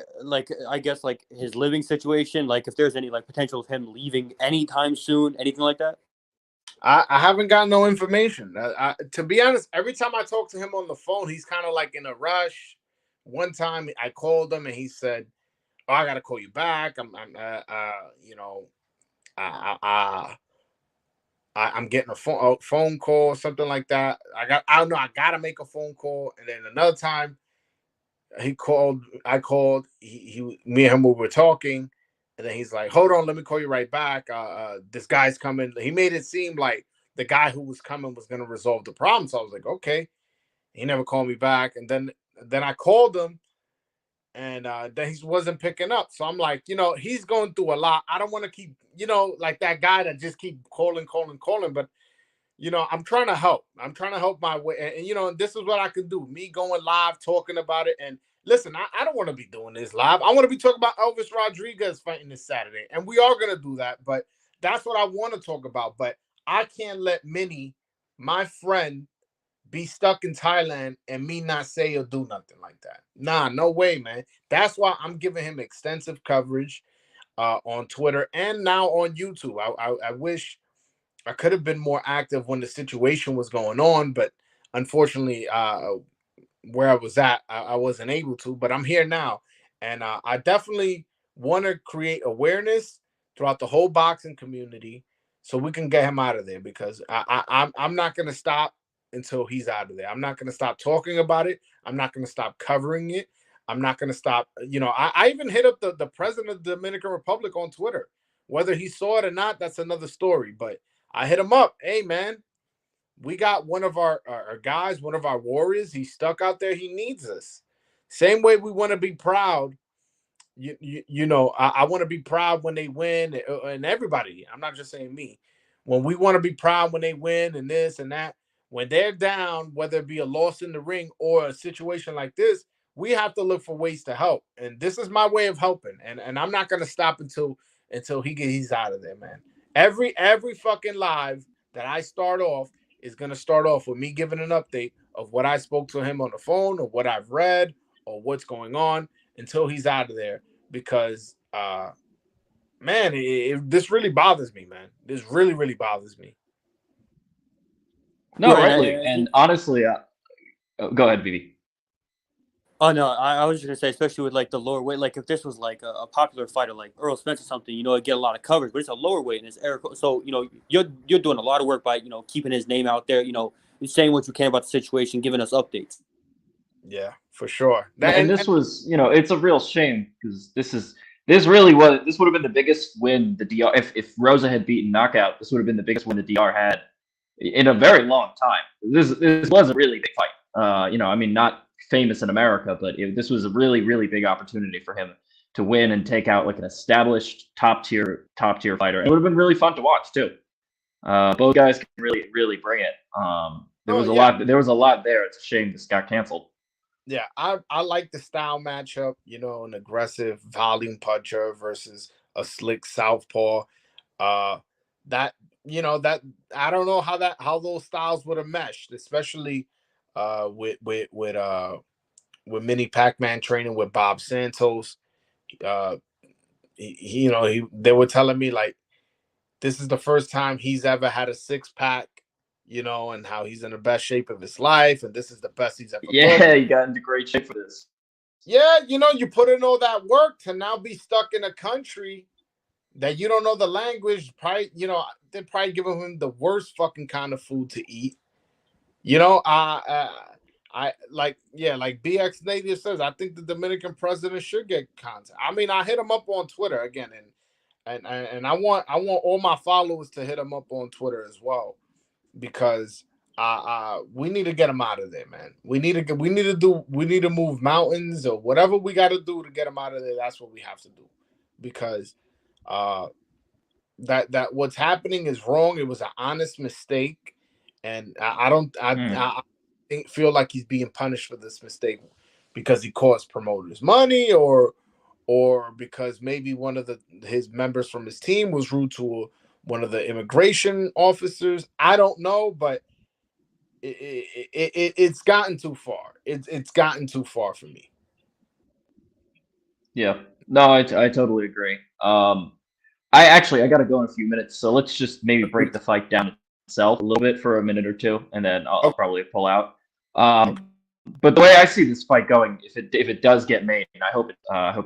I guess like his living situation. Like if there's any like potential of him leaving anytime soon, anything like that. I haven't got no information. To be honest, every time I talk to him on the phone, he's kind of like in a rush. One time I called him and he said, "Oh, I gotta call you back. You know, I'm getting a phone call, something like that. I don't know. I gotta make a phone call." And then another time he called. I called. Me and him we were talking, and then he's like, "Hold on, let me call you right back. This guy's coming." He made it seem like the guy who was coming was gonna resolve the problem. So I was like, "Okay." He never called me back, and then I called him, and then he wasn't picking up. So I'm like, he's going through a lot. I don't want to keep, like that guy that just keep calling. But I'm trying to help. I'm trying to help my way. And this is what I can do. Me going live, talking about it. And listen, I don't want to be doing this live. I want to be talking about Elvis Rodriguez fighting this Saturday. And we are going to do that. But that's what I want to talk about. But I can't let Minnie, my friend, be stuck in Thailand and me not say or do nothing like that. Nah, no way, man. That's why I'm giving him extensive coverage on Twitter and now on YouTube. I wish I could have been more active when the situation was going on, but unfortunately, where I was at, I wasn't able to. But I'm here now, and I definitely want to create awareness throughout the whole boxing community, so we can get him out of there. Because I'm not gonna stop until he's out of there. I'm not gonna stop talking about it. I'm not gonna stop covering it. I'm not gonna stop. I even hit up the president of the Dominican Republic on Twitter. Whether he saw it or not, that's another story. But I hit him up. Hey, man, we got one of our guys, one of our warriors. He's stuck out there. He needs us. Same way we want to be proud. I want to be proud when they win, and everybody. I'm not just saying me. When we want to be proud when they win and this and that, when they're down, whether it be a loss in the ring or a situation like this, we have to look for ways to help. And this is my way of helping. And I'm not gonna stop until he's out of there, man. Every fucking live that I start off is gonna start off with me giving an update of what I spoke to him on the phone or what I've read or what's going on until he's out of there because man, this really bothers me, man. This really bothers me. No, Right. rightly. And honestly, go ahead, Vivi. Oh no, I was just gonna say, especially with like the lower weight, like if this was like a popular fighter like Earl Spence or something, it'd get a lot of coverage. But it's a lower weight and it's Eric. So you're doing a lot of work by keeping his name out there. Saying what you can about the situation, giving us updates. Yeah, for sure. And this was, it's a real shame because this would have been the biggest win the DR if Rosa had beaten Knockout. This would have been the biggest win the DR had in a very long time. This was a really big fight. I mean, not famous in America, but this was a really big opportunity for him to win and take out like an established top tier fighter. It would have been really fun to watch too. Both guys can really bring it. There was a lot there. It's a shame this got canceled. Yeah, I like the style matchup, an aggressive volume puncher versus a slick southpaw. That that I don't know how those styles would have meshed, especially with Mini Pacman training with Bob Santos. Uh, they were telling me like this is the first time he's ever had a 6-pack, and how he's in the best shape of his life, and this is the best he's ever Yeah, he got into great shape for this. Yeah, you put in all that work to now be stuck in a country that you don't know the language. Probably, they're probably giving him the worst fucking kind of food to eat. I like BX Native says. I think the Dominican president should get contact. I mean, I hit him up on Twitter again, and I want all my followers to hit him up on Twitter as well, because we need to get him out of there, man. We need to move mountains or whatever we got to do to get him out of there. That's what we have to do, because that what's happening is wrong. It was an honest mistake, and I don't Mm. feel like he's being punished for this mistake because he cost promoters money, or because maybe one of his members from his team was rude to one of the immigration officers. I don't know, but it's gotten too far. It's gotten too far for me. Yeah. No, I totally agree. I got to go in a few minutes, so let's just maybe break the fight down itself a little bit for a minute or two, and then I'll Okay, probably pull out. okay. But the way I see this fight going, if it does get made, and I hope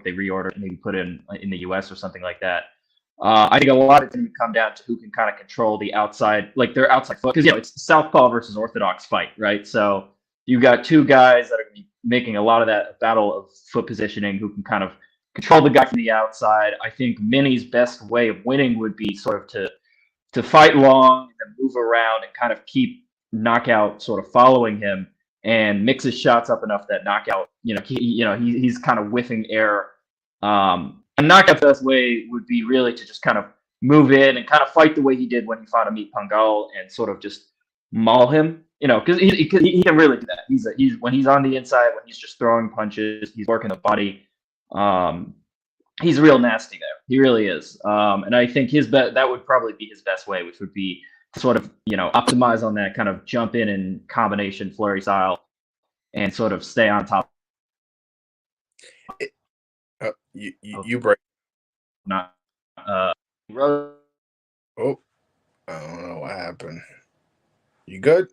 they reorder, maybe put it in the U.S. or something like that. I think a lot of it's going to come down to who can kind of control the outside, like their outside foot, because it's southpaw versus orthodox fight, right? So you got two guys that are going to be making a lot of that battle of foot positioning, who can kind of control the guy from the outside. I think Minnie's best way of winning would be sort of to fight long and move around and kind of keep Knockout sort of following him and mix his shots up enough that Knockout, he's kind of whiffing air. And Knockout's best way would be really to just kind of move in and kind of fight the way he did when he fought Amit Pangal and sort of just maul him. Because he can really do that. He's when he's on the inside, when he's just throwing punches, he's working the body. Um, he's real nasty there. He really is. And I think that would probably be his best way, which would be sort of optimize on that kind of jump in and combination flurry style, and sort of stay on top. You break. Not. Oh, I don't know what happened. You good?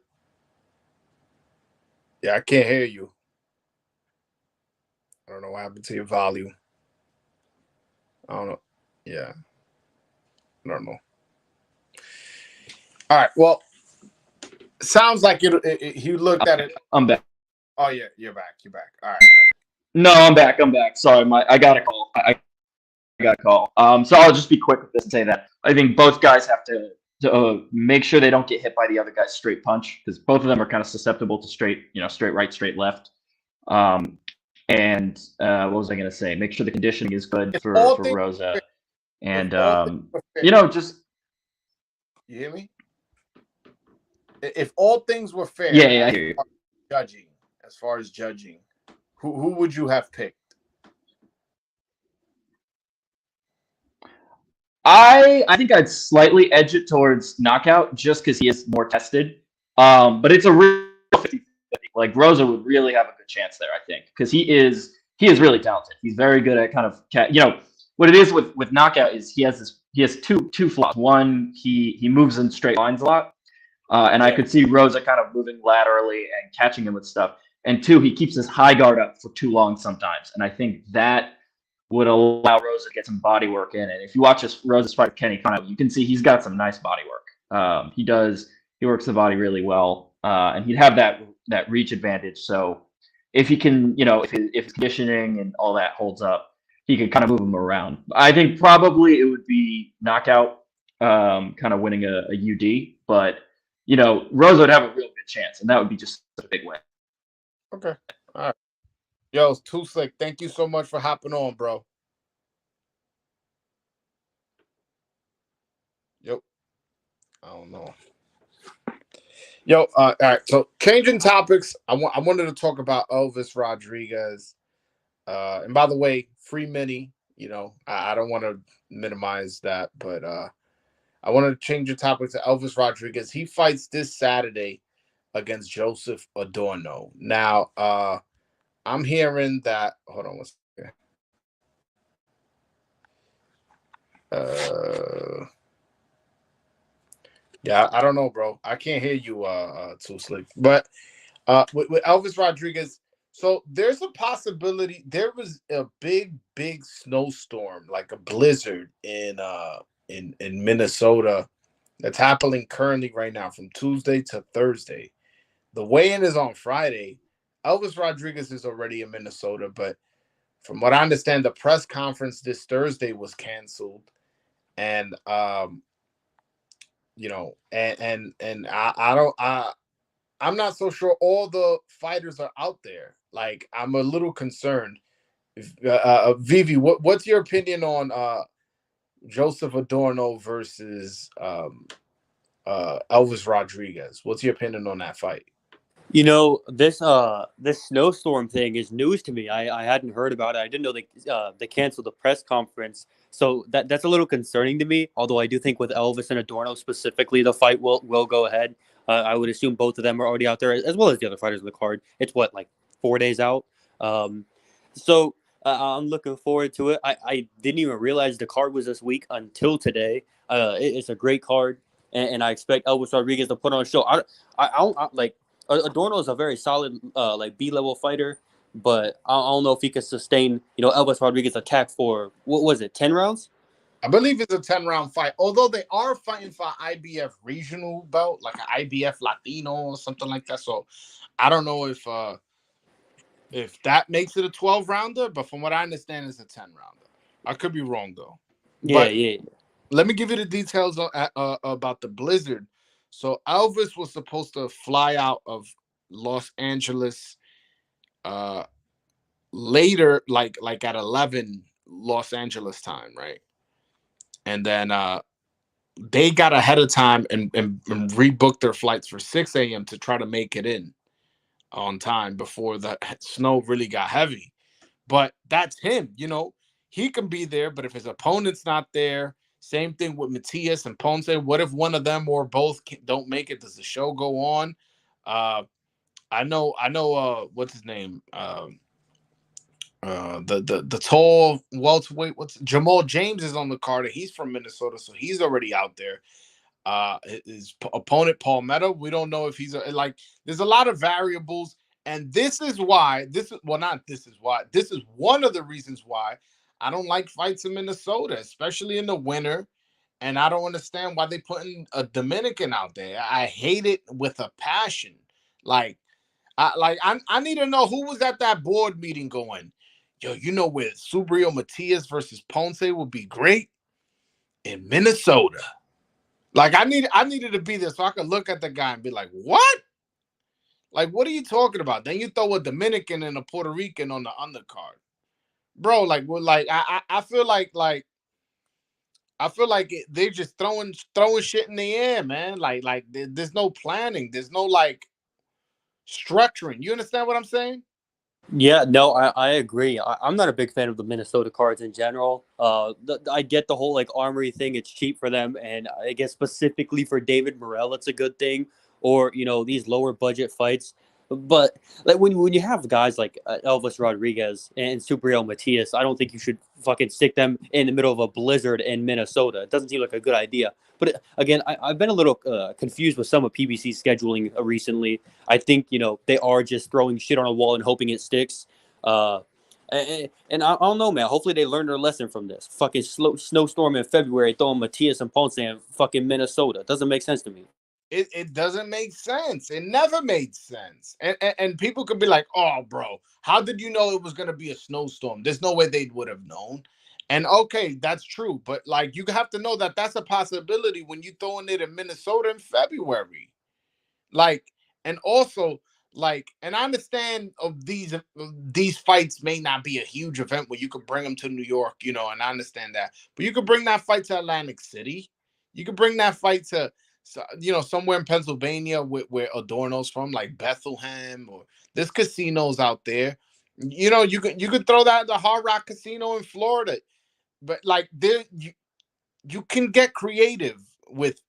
Yeah, I can't hear you. I don't know what happened to your volume. I don't know. Yeah. I don't know. All right. Well, sounds like you looked at it. I'm back. Oh, yeah. You're back. You're back. All right. No, I'm back. Sorry, I got a call. I got a call. So I'll just be quick with this and say that I think both guys have to make sure they don't get hit by the other guy's straight punch, because both of them are kind of susceptible to straight right, straight left. And what was I going to say? Make sure the conditioning is good for Rosa. And, just. You hear me? If all things were fair, yeah, I hear you. As far as judging, who would you have picked? I think I'd slightly edge it towards Knockout just because he is more tested. But it's a real 50-50. Like Rosa would really have a good chance there, I think, because he is really talented. He's very good at kind of what it is with Knockout is he has two flaws. One, he moves in straight lines a lot. And I could see Rosa kind of moving laterally and catching him with stuff. And two, he keeps his high guard up for too long sometimes. And I think that would allow Rosa to get some body work in. And if you watch Rosa's fight with Kenny Kano, you can see he's got some nice body work. He works the body really well. And he'd have that reach advantage. So if he can, if his conditioning and all that holds up, he could kind of move him around. I think probably it would be Knockout kind of winning a UD, but Rosa would have a real good chance, and that would be just a big win. Okay. All right. Yo, it's Too Slick. Thank you so much for hopping on, bro. Yep. I don't know. Yo, all right. So changing topics. I wanted to talk about Elvis Rodriguez. And by the way, free Mini. I don't want to minimize that, but I wanted to change the topic to Elvis Rodriguez. He fights this Saturday against Joseph Adorno. Now, I'm hearing that. Hold on one second. Yeah, I don't know, bro. I can't hear you Too Slick. But with Elvis Rodriguez, so there's a possibility there was a big snowstorm, like a blizzard in Minnesota that's happening currently right now from Tuesday to Thursday. The weigh-in is on Friday. Elvis Rodriguez is already in Minnesota, but from what I understand, the press conference this Thursday was canceled. And I'm not so sure all the fighters are out there. Like, I'm a little concerned. Vivi, what's your opinion on Joseph Adorno versus Elvis Rodriguez. What's your opinion on that fight? This snowstorm thing is news to me. I hadn't heard about it. I didn't know they canceled the press conference. So that's a little concerning to me. Although I do think with Elvis and Adorno specifically, the fight will go ahead. I would assume both of them are already out there, as well as the other fighters in the card. It's what, like 4 days out. Um, so I'm looking forward to it. I didn't even realize the card was this week until today. It's a great card, and I expect Elvis Rodriguez to put on a show. I don't like. Adorno is a very solid like B-level fighter, but I don't know if he could sustain Elvis Rodriguez attack for what was it, 10 rounds? I believe it's a 10-round fight. Although they are fighting for IBF regional belt, like an IBF Latino or something like that. So I don't know if that makes it a 12-rounder, but from what I understand, it's a 10-rounder. I could be wrong though. Yeah, yeah. Let me give you the details about the blizzard. So Elvis was supposed to fly out of Los Angeles later, like at 11 Los Angeles time, right? And then they got ahead of time and rebooked their flights for 6 a.m. to try to make it in on time before the snow really got heavy. But that's him, he can be there, but if his opponent's not there, same thing with Matthias and Ponce. What if one of them or both don't make it? Does the show go on? I know. What's his name? The tall welterweight. What's Jamal James is on the card. He's from Minnesota, so he's already out there. His opponent Paul Meta, we don't know if he's like. There's a lot of variables, and this is why. This is one of the reasons why I don't like fights in Minnesota, especially in the winter. And I don't understand why they putting a Dominican out there. I hate it with a passion. I need to know who was at that board meeting going, yo, where Subriel Matthias versus Ponce would be great? In Minnesota. Like I needed to be there so I could look at the guy and be like, what? Like, what are you talking about? Then you throw a Dominican and a Puerto Rican on the undercard. Bro, I feel like they're just throwing shit in the air, man. Like there's no planning. There's no structuring. You understand what I'm saying? Yeah, no, I agree. I'm not a big fan of the Minnesota cards in general. I get the whole like armory thing; it's cheap for them, and I guess specifically for David Morrell, it's a good thing. Or these lower budget fights. But like when you have guys like Elvis Rodriguez and Subriel Matias, I don't think you should fucking stick them in the middle of a blizzard in Minnesota. It doesn't seem like a good idea. But again, I've been a little confused with some of PBC's scheduling recently. I think they are just throwing shit on a wall and hoping it sticks. And I don't know, man. Hopefully they learned their lesson from this. Fucking snowstorm in February, throwing Matthias and Ponce in fucking Minnesota. Doesn't make sense to me. It doesn't make sense. It never made sense. And people could be like, oh, bro, how did you know it was going to be a snowstorm? There's no way they would have known. And okay, that's true. But you have to know that that's a possibility when you're throwing it in Minnesota in February. And also, and I understand of these fights may not be a huge event where you could bring them to New York, and I understand that. But you could bring that fight to Atlantic City. You could bring that fight to somewhere in Pennsylvania where Adorno's from, like Bethlehem, or there's casinos out there. You could throw that at the Hard Rock Casino in Florida, but you can get creative with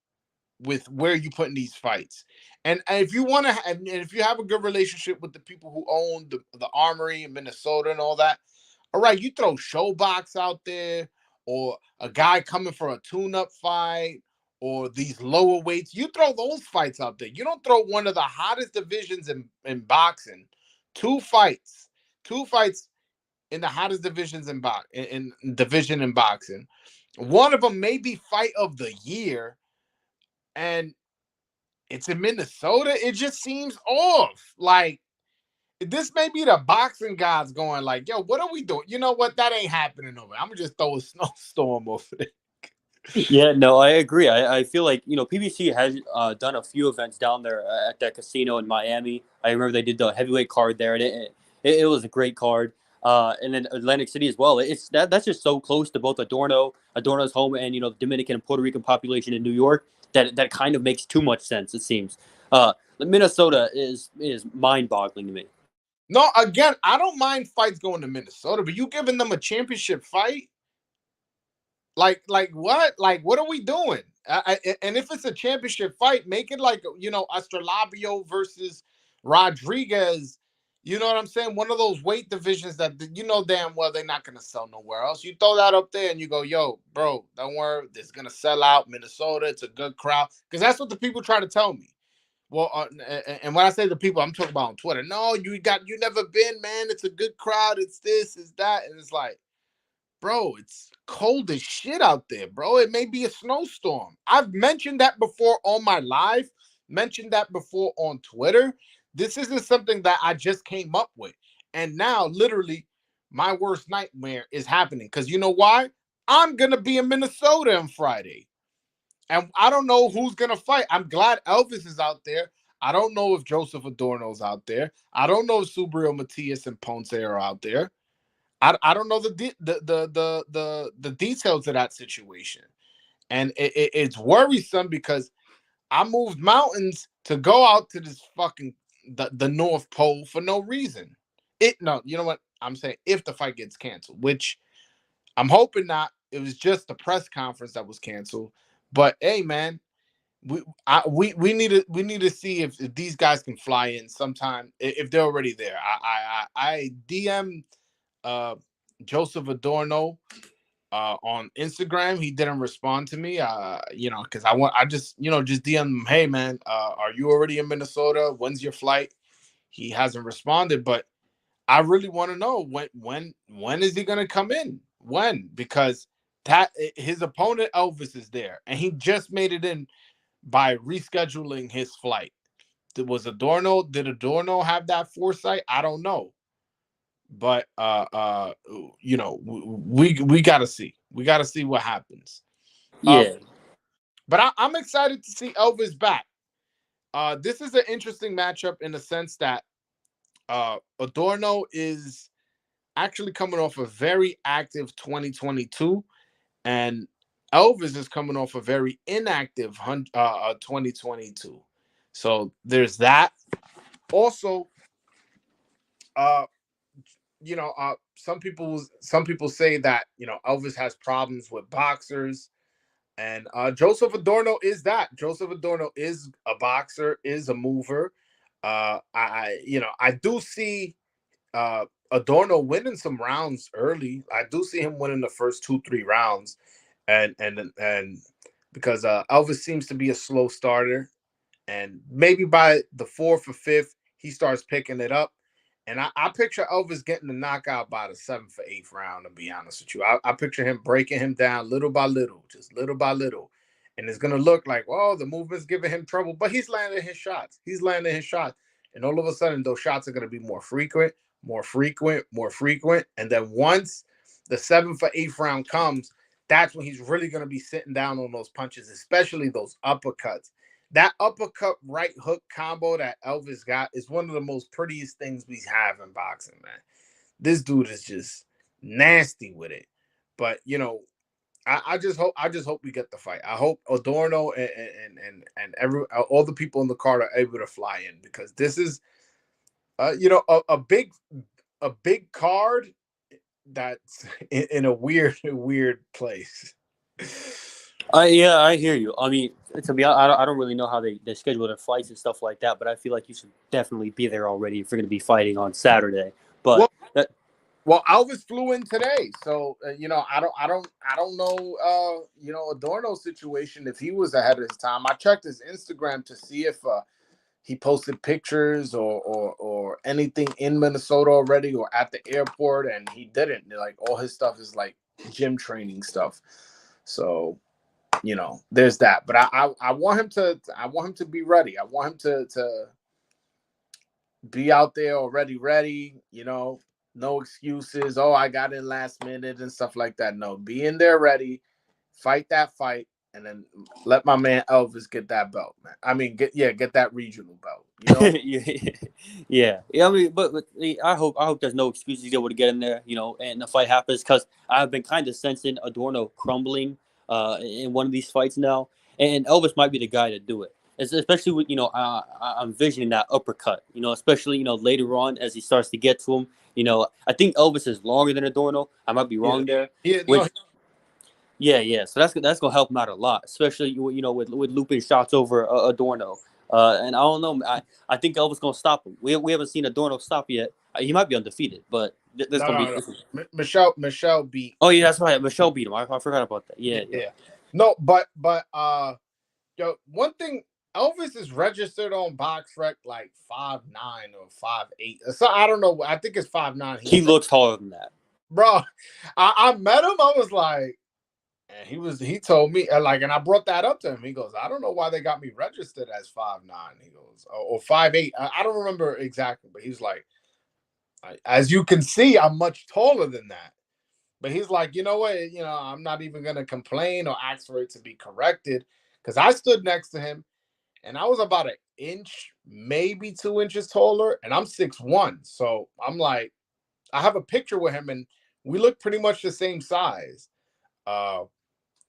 where you put in these fights. And if you want to, and if you have a good relationship with the people who own the Armory in Minnesota and all that, all right, you throw Showbox out there, or a guy coming for a tune-up fight, or these lower weights. You throw those fights out there. You don't throw one of the hottest divisions in boxing. Two fights in the hottest divisions in boxing. One of them may be fight of the year, and it's in Minnesota. It just seems off. Like, this may be the boxing gods going like, yo, what are we doing? You know what? That ain't happening over. I'm gonna just throw a snowstorm over there. Yeah, no, I agree. I feel like PBC has done a few events down there at that casino in Miami. I remember they did the heavyweight card there, and it was a great card. and then Atlantic City as well. It's that's just so close to both Adorno's home, and the Dominican and Puerto Rican population in New York that kind of makes too much sense. It seems. Minnesota is mind boggling to me. No, again, I don't mind fights going to Minnesota, but you giving them a championship fight? Like what? Like what are we doing? And if it's a championship fight, make it like Astrolabio versus Rodriguez. You know what I'm saying? One of those weight divisions that damn well they're not gonna sell nowhere else. You throw that up there and you go, yo, bro, don't worry, this is gonna sell out. Minnesota, it's a good crowd because that's what the people try to tell me. Well, and when I say the people, I'm talking about on Twitter. No, you never been, man. It's a good crowd. It's this, it's that, and it's like, bro, it's cold as shit out there, bro. It may be a snowstorm. I've mentioned that before on my live, mentioned that before on Twitter. This isn't something that I just came up with. And now, literally, my worst nightmare is happening. Because you know why? I'm going to be in Minnesota on Friday. And I don't know who's going to fight. I'm glad Elvis is out there. I don't know if Joseph Adorno's out there. I don't know if Subriel Matthias and Ponce are out there. I don't know the details of that situation, and it's worrisome because I moved mountains to go out to this fucking the North Pole for no reason. You know what I'm saying? If the fight gets canceled, which I'm hoping not, it was just the press conference that was canceled. But hey, man, we need to see if these guys can fly in sometime if they're already there. I DM Joseph Adorno on Instagram. He didn't respond to me. Because I just DM him, hey man, are you already in Minnesota? When's your flight? He hasn't responded, but I really want to know when is he gonna come in? When? Because that his opponent Elvis is there, and he just made it in by rescheduling his flight. Did Adorno have that foresight? I don't know. But we gotta see. We gotta see what happens. Yeah. But I'm excited to see Elvis back. This is an interesting matchup in the sense that Adorno is actually coming off a very active 2022, and Elvis is coming off a very inactive 2022. So there's that. Also, some people say that Elvis has problems with boxers, and Joseph Adorno is that. Joseph Adorno is a boxer, is a mover. I do see Adorno winning some rounds early. I do see him winning the first 2-3 rounds, and because Elvis seems to be a slow starter, and maybe by the fourth or fifth he starts picking it up. And I picture Elvis getting the knockout by the 7th or 8th round, to be honest with you. I picture him breaking him down little by little, just little by little. And it's going to look like, oh, the movement's giving him trouble, but he's landing his shots. He's landing his shots. And all of a sudden, those shots are going to be more frequent, more frequent, more frequent. And then once the 7th or 8th round comes, that's when he's really going to be sitting down on those punches, especially those uppercuts. That uppercut right hook combo that Elvis got is one of the most prettiest things we have in boxing, man. This dude is just nasty with it. But I just hope we get the fight. I hope Adorno and all the people in the card are able to fly in, because this is a big card that's in a weird place. I hear you. I mean, to be honest, I don't really know how they schedule their flights and stuff like that, but I feel like you should definitely be there already if you're going to be fighting on Saturday. But well, Elvis flew in today, so I don't know Adorno's situation, if he was ahead of his time. I checked his Instagram to see if he posted pictures or anything in Minnesota already or at the airport, and he didn't. Like, all his stuff is like gym training stuff. So there's that. But I want him to be ready. I want him to be out there already ready. No excuses. Oh, I got in last minute and stuff like that. No, be in there ready. Fight that fight. and then let my man Elvis get that belt, man. I mean, get that regional belt. You know? Yeah. I mean, but I hope there's no excuse he's able to get in there, and the fight happens because I've been kind of sensing Adorno crumbling in one of these fights now, and Elvis might be the guy to do it. Especially with I'm visioning that uppercut, especially later on as he starts to get to him. I think Elvis is longer than Adorno. I might be Yeah, wrong there, yeah. No, which yeah. So that's gonna help him out a lot, especially with looping shots over Adorno. And I don't know. I think Elvis gonna stop him. We haven't seen Adorno stop yet. He might be undefeated, but there's no, gonna no, be. no. Michelle beat. Oh yeah, that's right. Michelle beat him. I forgot about that. Yeah. Yeah. No, but yo, one thing, Elvis is registered on BoxRec like 5'9" or 5'8". So I don't know. I think it's 5'9". He looks taller than that, Bro. I met him. I was like, and he told me and I brought that up to him. He goes, I don't know why they got me registered as 5'9". He goes, or 5'8". I don't remember exactly, but he's like, as you can see, I'm much taller than that. But he's like, you know what? I'm not even gonna complain or ask for it to be corrected because I stood next to him and I was about an inch, maybe 2 inches taller, and I'm 6'1". So I'm like, I have a picture with him, and we look pretty much the same size. Uh,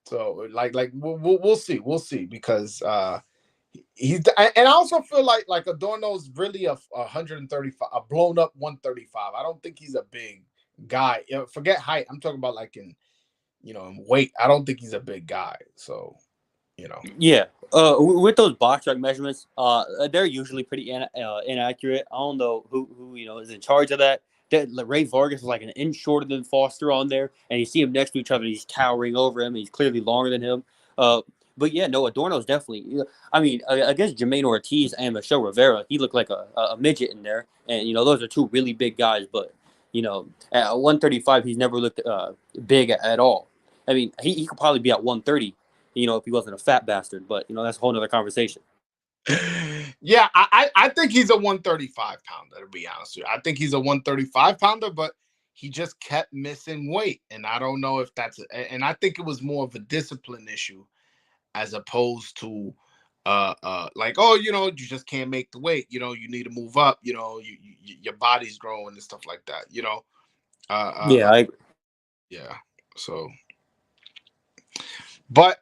so we'll see because he's and I also feel like Adorno's really a 135, a blown up 135. I don't think he's a big guy. Forget height. I'm talking about like in weight. I don't think he's a big guy. So Yeah. With those box track measurements, they're usually pretty inaccurate. I don't know who is in charge of that. Ray Vargas is like an inch shorter than Foster on there, and you see him next to each other. He's towering over him. He's clearly longer than him. But yeah, no, Adorno's definitely. I mean, against Jermaine Ortiz and Michelle Rivera, he looked like a midget in there, and those are two really big guys. But at 135, he's never looked big at all. I mean, he could probably be at 130, if he wasn't a fat bastard. But that's a whole nother conversation. Yeah, I think he's a 135 pounder, to be honest with you. I think he's a 135 pounder, but he just kept missing weight. And I don't know if and I think it was more of a discipline issue as opposed to like, oh, you just can't make the weight, you need to move up, your body's growing and stuff like that, Yeah, I agree. yeah. So, but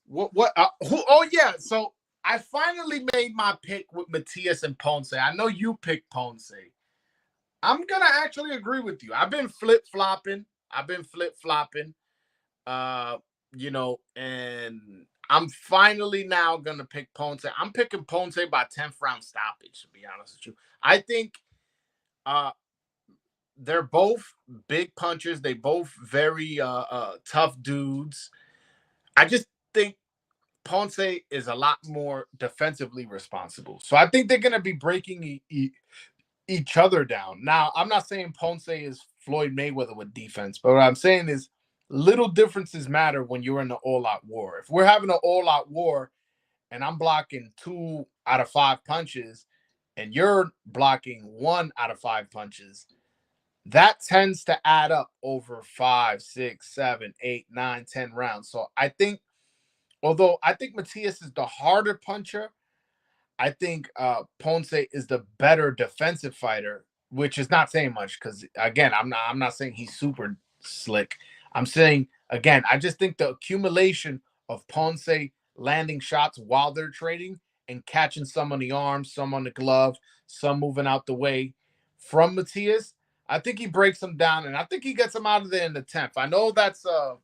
what oh yeah, so I finally made my pick with Matthias and Ponce. I know you picked Ponce. I'm gonna actually agree with you. I've been flip-flopping. And I'm finally now gonna pick Ponce. I'm picking Ponce by 10th round stoppage, to be honest with you. I think they're both big punchers. They both very tough dudes. I just think Ponce is a lot more defensively responsible. So I think they're going to be breaking each other down. Now, I'm not saying Ponce is Floyd Mayweather with defense, but what I'm saying is little differences matter when you're in an all-out war. If we're having an all-out war and I'm blocking 2 out of 5 punches and you're blocking 1 out of 5 punches, that tends to add up over 5, 6, 7, 8, 9, 10 rounds. So I think, although I think Matthias is the harder puncher, I think Ponce is the better defensive fighter, which is not saying much because again, I'm not saying he's super slick. I'm saying again, I just think the accumulation of Ponce landing shots while they're trading and catching some on the arm, some on the glove, some moving out the way from Matthias, I think he breaks them down, and I think he gets them out of there in the 10th. I know that's a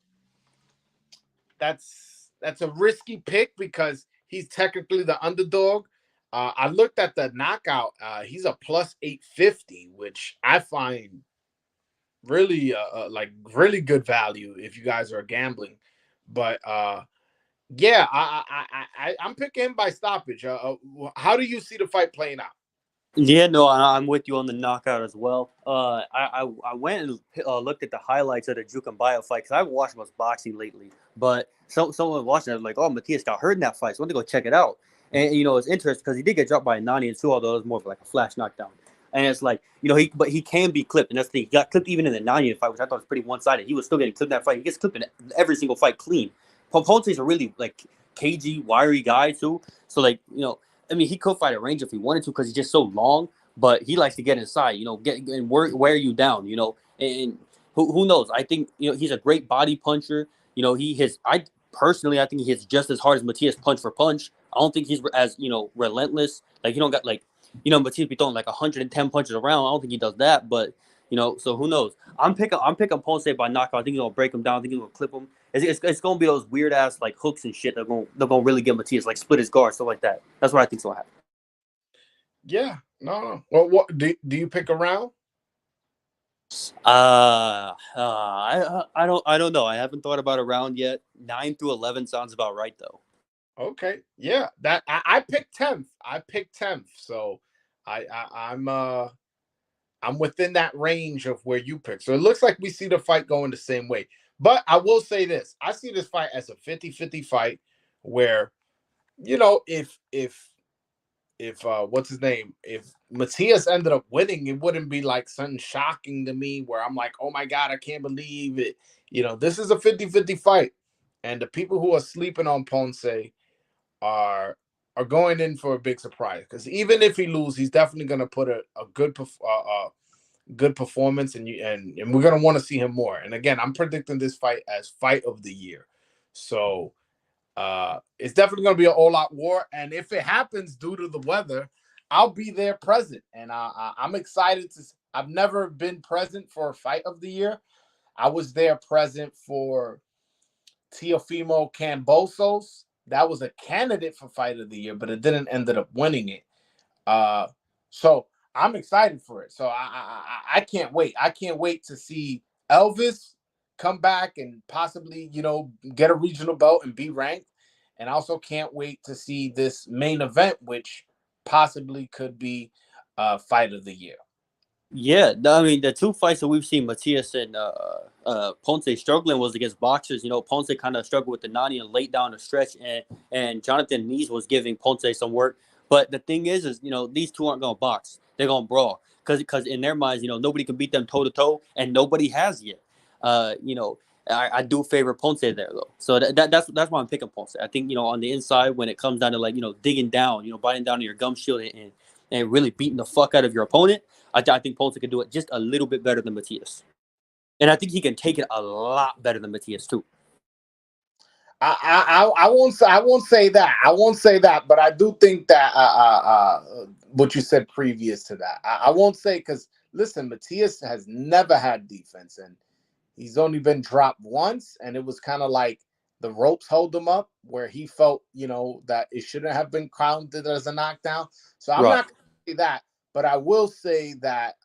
risky pick because he's technically the underdog. I looked at the knockout. He's a plus 850, which I find really like really good value if you guys are gambling. But yeah, I'm picking him by stoppage. How do you see the fight playing out? Yeah, no, I'm with you on the knockout as well. I went and looked at the highlights of the Juke and Bio fight because I haven't watched much boxing lately. But someone watching it was like, "Oh, Matthias got hurt in that fight," so I went to go check it out. And it's interesting because he did get dropped by a 90-2, although it was more of like a flash knockdown. And it's like he can be clipped, and that's the thing. He got clipped even in the 90 fight, which I thought was pretty one-sided. He was still getting clipped in that fight. He gets clipped in every single fight clean. Ponce's a really like cagey, wiry guy too. So like I mean, he could fight at range if he wanted to because he's just so long. But he likes to get inside, get and wear you down, and who knows? I think he's a great body puncher. He hits. I think he hits just as hard as Matthias punch for punch. I don't think he's as relentless. Like he don't got like Matthias be throwing like 110 punches around. I don't think he does that, but so who knows? I'm picking Ponce by knockout. I think he's gonna break him down. I think he's gonna clip him. It's gonna be those weird ass like hooks and shit. They're gonna really get Matthias like split his guard, stuff like that. That's what I think's gonna happen. Yeah, no. Well, what do you pick a round? I don't know. I haven't thought about a round yet. 9 through 11 sounds about right though. Okay, yeah. That I picked 10th. I picked 10th. So I'm within that range of where you pick. So it looks like we see the fight going the same way. But I will say this. I see this fight as a 50-50 fight where, if what's his name? If Matthias ended up winning, it wouldn't be like something shocking to me where I'm like, oh my God, I can't believe it. This is a 50-50 fight. And the people who are sleeping on Ponce are going in for a big surprise. Because even if he loses, he's definitely gonna put a good performance, and we're gonna want to see him more. And again, I'm predicting this fight as fight of the year. So it's definitely going to be an all-out war. And if it happens due to the weather, I'll be there present. And I'm excited to. I've never been present for a fight of the year. I was there present for Teofimo Cambosos. That was a candidate for fight of the year, but it didn't ended up winning it. So I'm excited for it. So I can't wait. I can't wait to see Elvis come back and possibly, get a regional belt and be ranked. And I also can't wait to see this main event, which possibly could be fight of the year. Yeah, I mean the two fights that we've seen Matthias and Ponce struggling was against boxers. Ponce kind of struggled with the Nani and late down the stretch, and Jonathan Nees was giving Ponce some work. But the thing is these two aren't gonna box; they're gonna brawl because in their minds, nobody can beat them toe to toe, and nobody has yet. I do favor Ponce there though, so that's why I'm picking Ponce. I think on the inside when it comes down to like digging down, biting down to your gum shield and really beating the fuck out of your opponent. I think Ponce can do it just a little bit better than Matthias. And I think he can take it a lot better than Matthias too. I won't say that. I won't say that, but I do think that what you said previous to that. I won't say because listen, Matthias has never had defense and he's only been dropped once, and it was kind of like the ropes hold him up where he felt that it shouldn't have been counted as a knockdown. So I'm not going to say that. But I will say that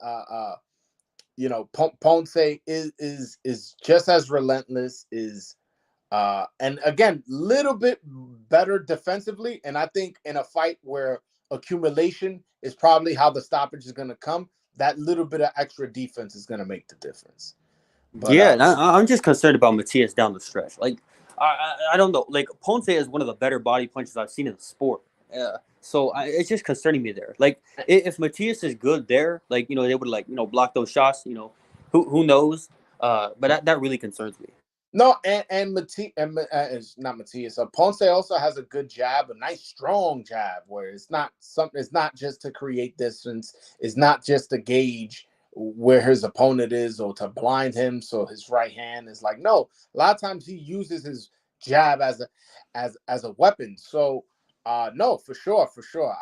Ponce is just as relentless, and again, little bit better defensively. And I think in a fight where accumulation is probably how the stoppage is going to come, that little bit of extra defense is going to make the difference. But, yeah, I'm just concerned about Matthias down the stretch. Like I don't know. Like Ponce is one of the better body punches I've seen in the sport. So it's just concerning me there. Like if Matthias is good there, like they would like block those shots. Who knows? But that really concerns me. No, and it's not Matthias. Ponce also has a good jab, a nice strong jab, where it's not something. It's not just to create distance. It's not just to gauge where his opponent is or to blind him so his right hand is like. No, a lot of times he uses his jab as a weapon. So. No, for sure.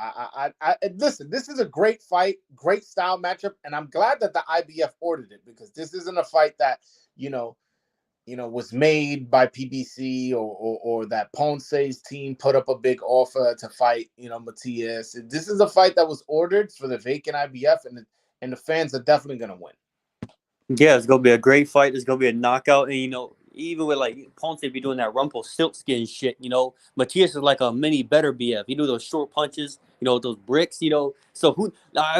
I listen. This is a great fight, great style matchup, and I'm glad that the IBF ordered it because this isn't a fight that was made by PBC or that Ponce's team put up a big offer to fight Matthias. This is a fight that was ordered for the vacant IBF, and the fans are definitely gonna win. Yeah, it's gonna be a great fight. It's gonna be a knockout, and even with like Ponce be doing that Rumpelstiltskin shit, Matthias is like a mini better BF. He do those short punches, those bricks, So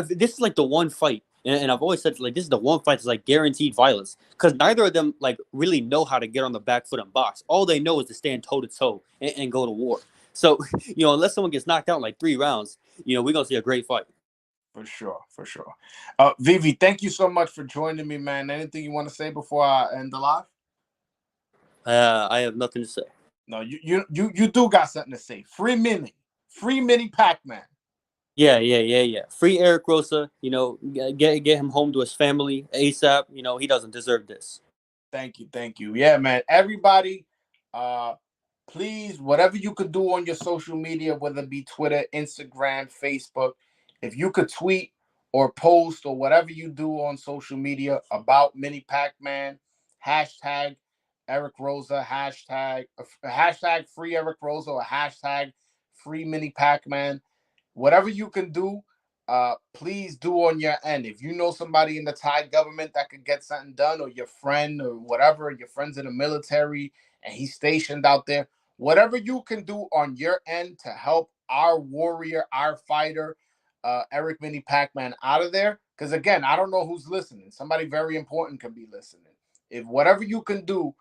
this is like the one fight, and I've always said like this is the one fight that's like guaranteed violence because neither of them like really know how to get on the back foot and box. All they know is to stand toe to toe and go to war. So unless someone gets knocked out in like 3 rounds, we're gonna see a great fight. For sure. Vivi, thank you so much for joining me, man. Anything you want to say before I end the live? I have nothing to say. No, you do got something to say. Free mini Pacman. Yeah. Free Erick Rosa. You know, get him home to his family ASAP. You know, he doesn't deserve this. Thank you. Yeah, man. Everybody, uh, please, whatever you could do on your social media, whether it be Twitter, Instagram, Facebook, if you could tweet or post or whatever you do on social media about Mini Pac-Man, hashtag Erick Rosa, hashtag free Erick Rosa, or hashtag free Mini Pac-Man, whatever you can do, please do on your end. If you know somebody in the Thai government that could get something done, or your friend or whatever, your friend's in the military and he's stationed out there, whatever you can do on your end to help our warrior, our fighter, Erick Mini Pac-Man out of there. Because again, I don't know who's listening. Somebody very important could be listening. If whatever you can do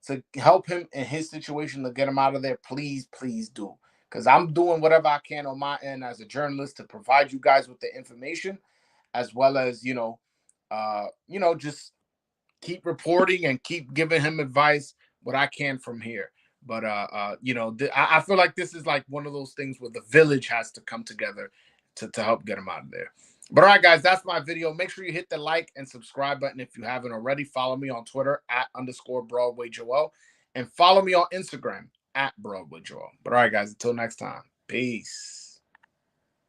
to help him in his situation to get him out of there, please do, because I'm doing whatever I can on my end as a journalist to provide you guys with the information, as well as just keep reporting and keep giving him advice what I can from here. But I feel like this is like one of those things where the village has to come together to help get him out of there. But all right, guys, that's my video. Make sure you hit the like and subscribe button if you haven't already. Follow me on Twitter @_ Broadway Joel, and follow me on Instagram @Broadway Joel. But all right, guys, until next time, peace.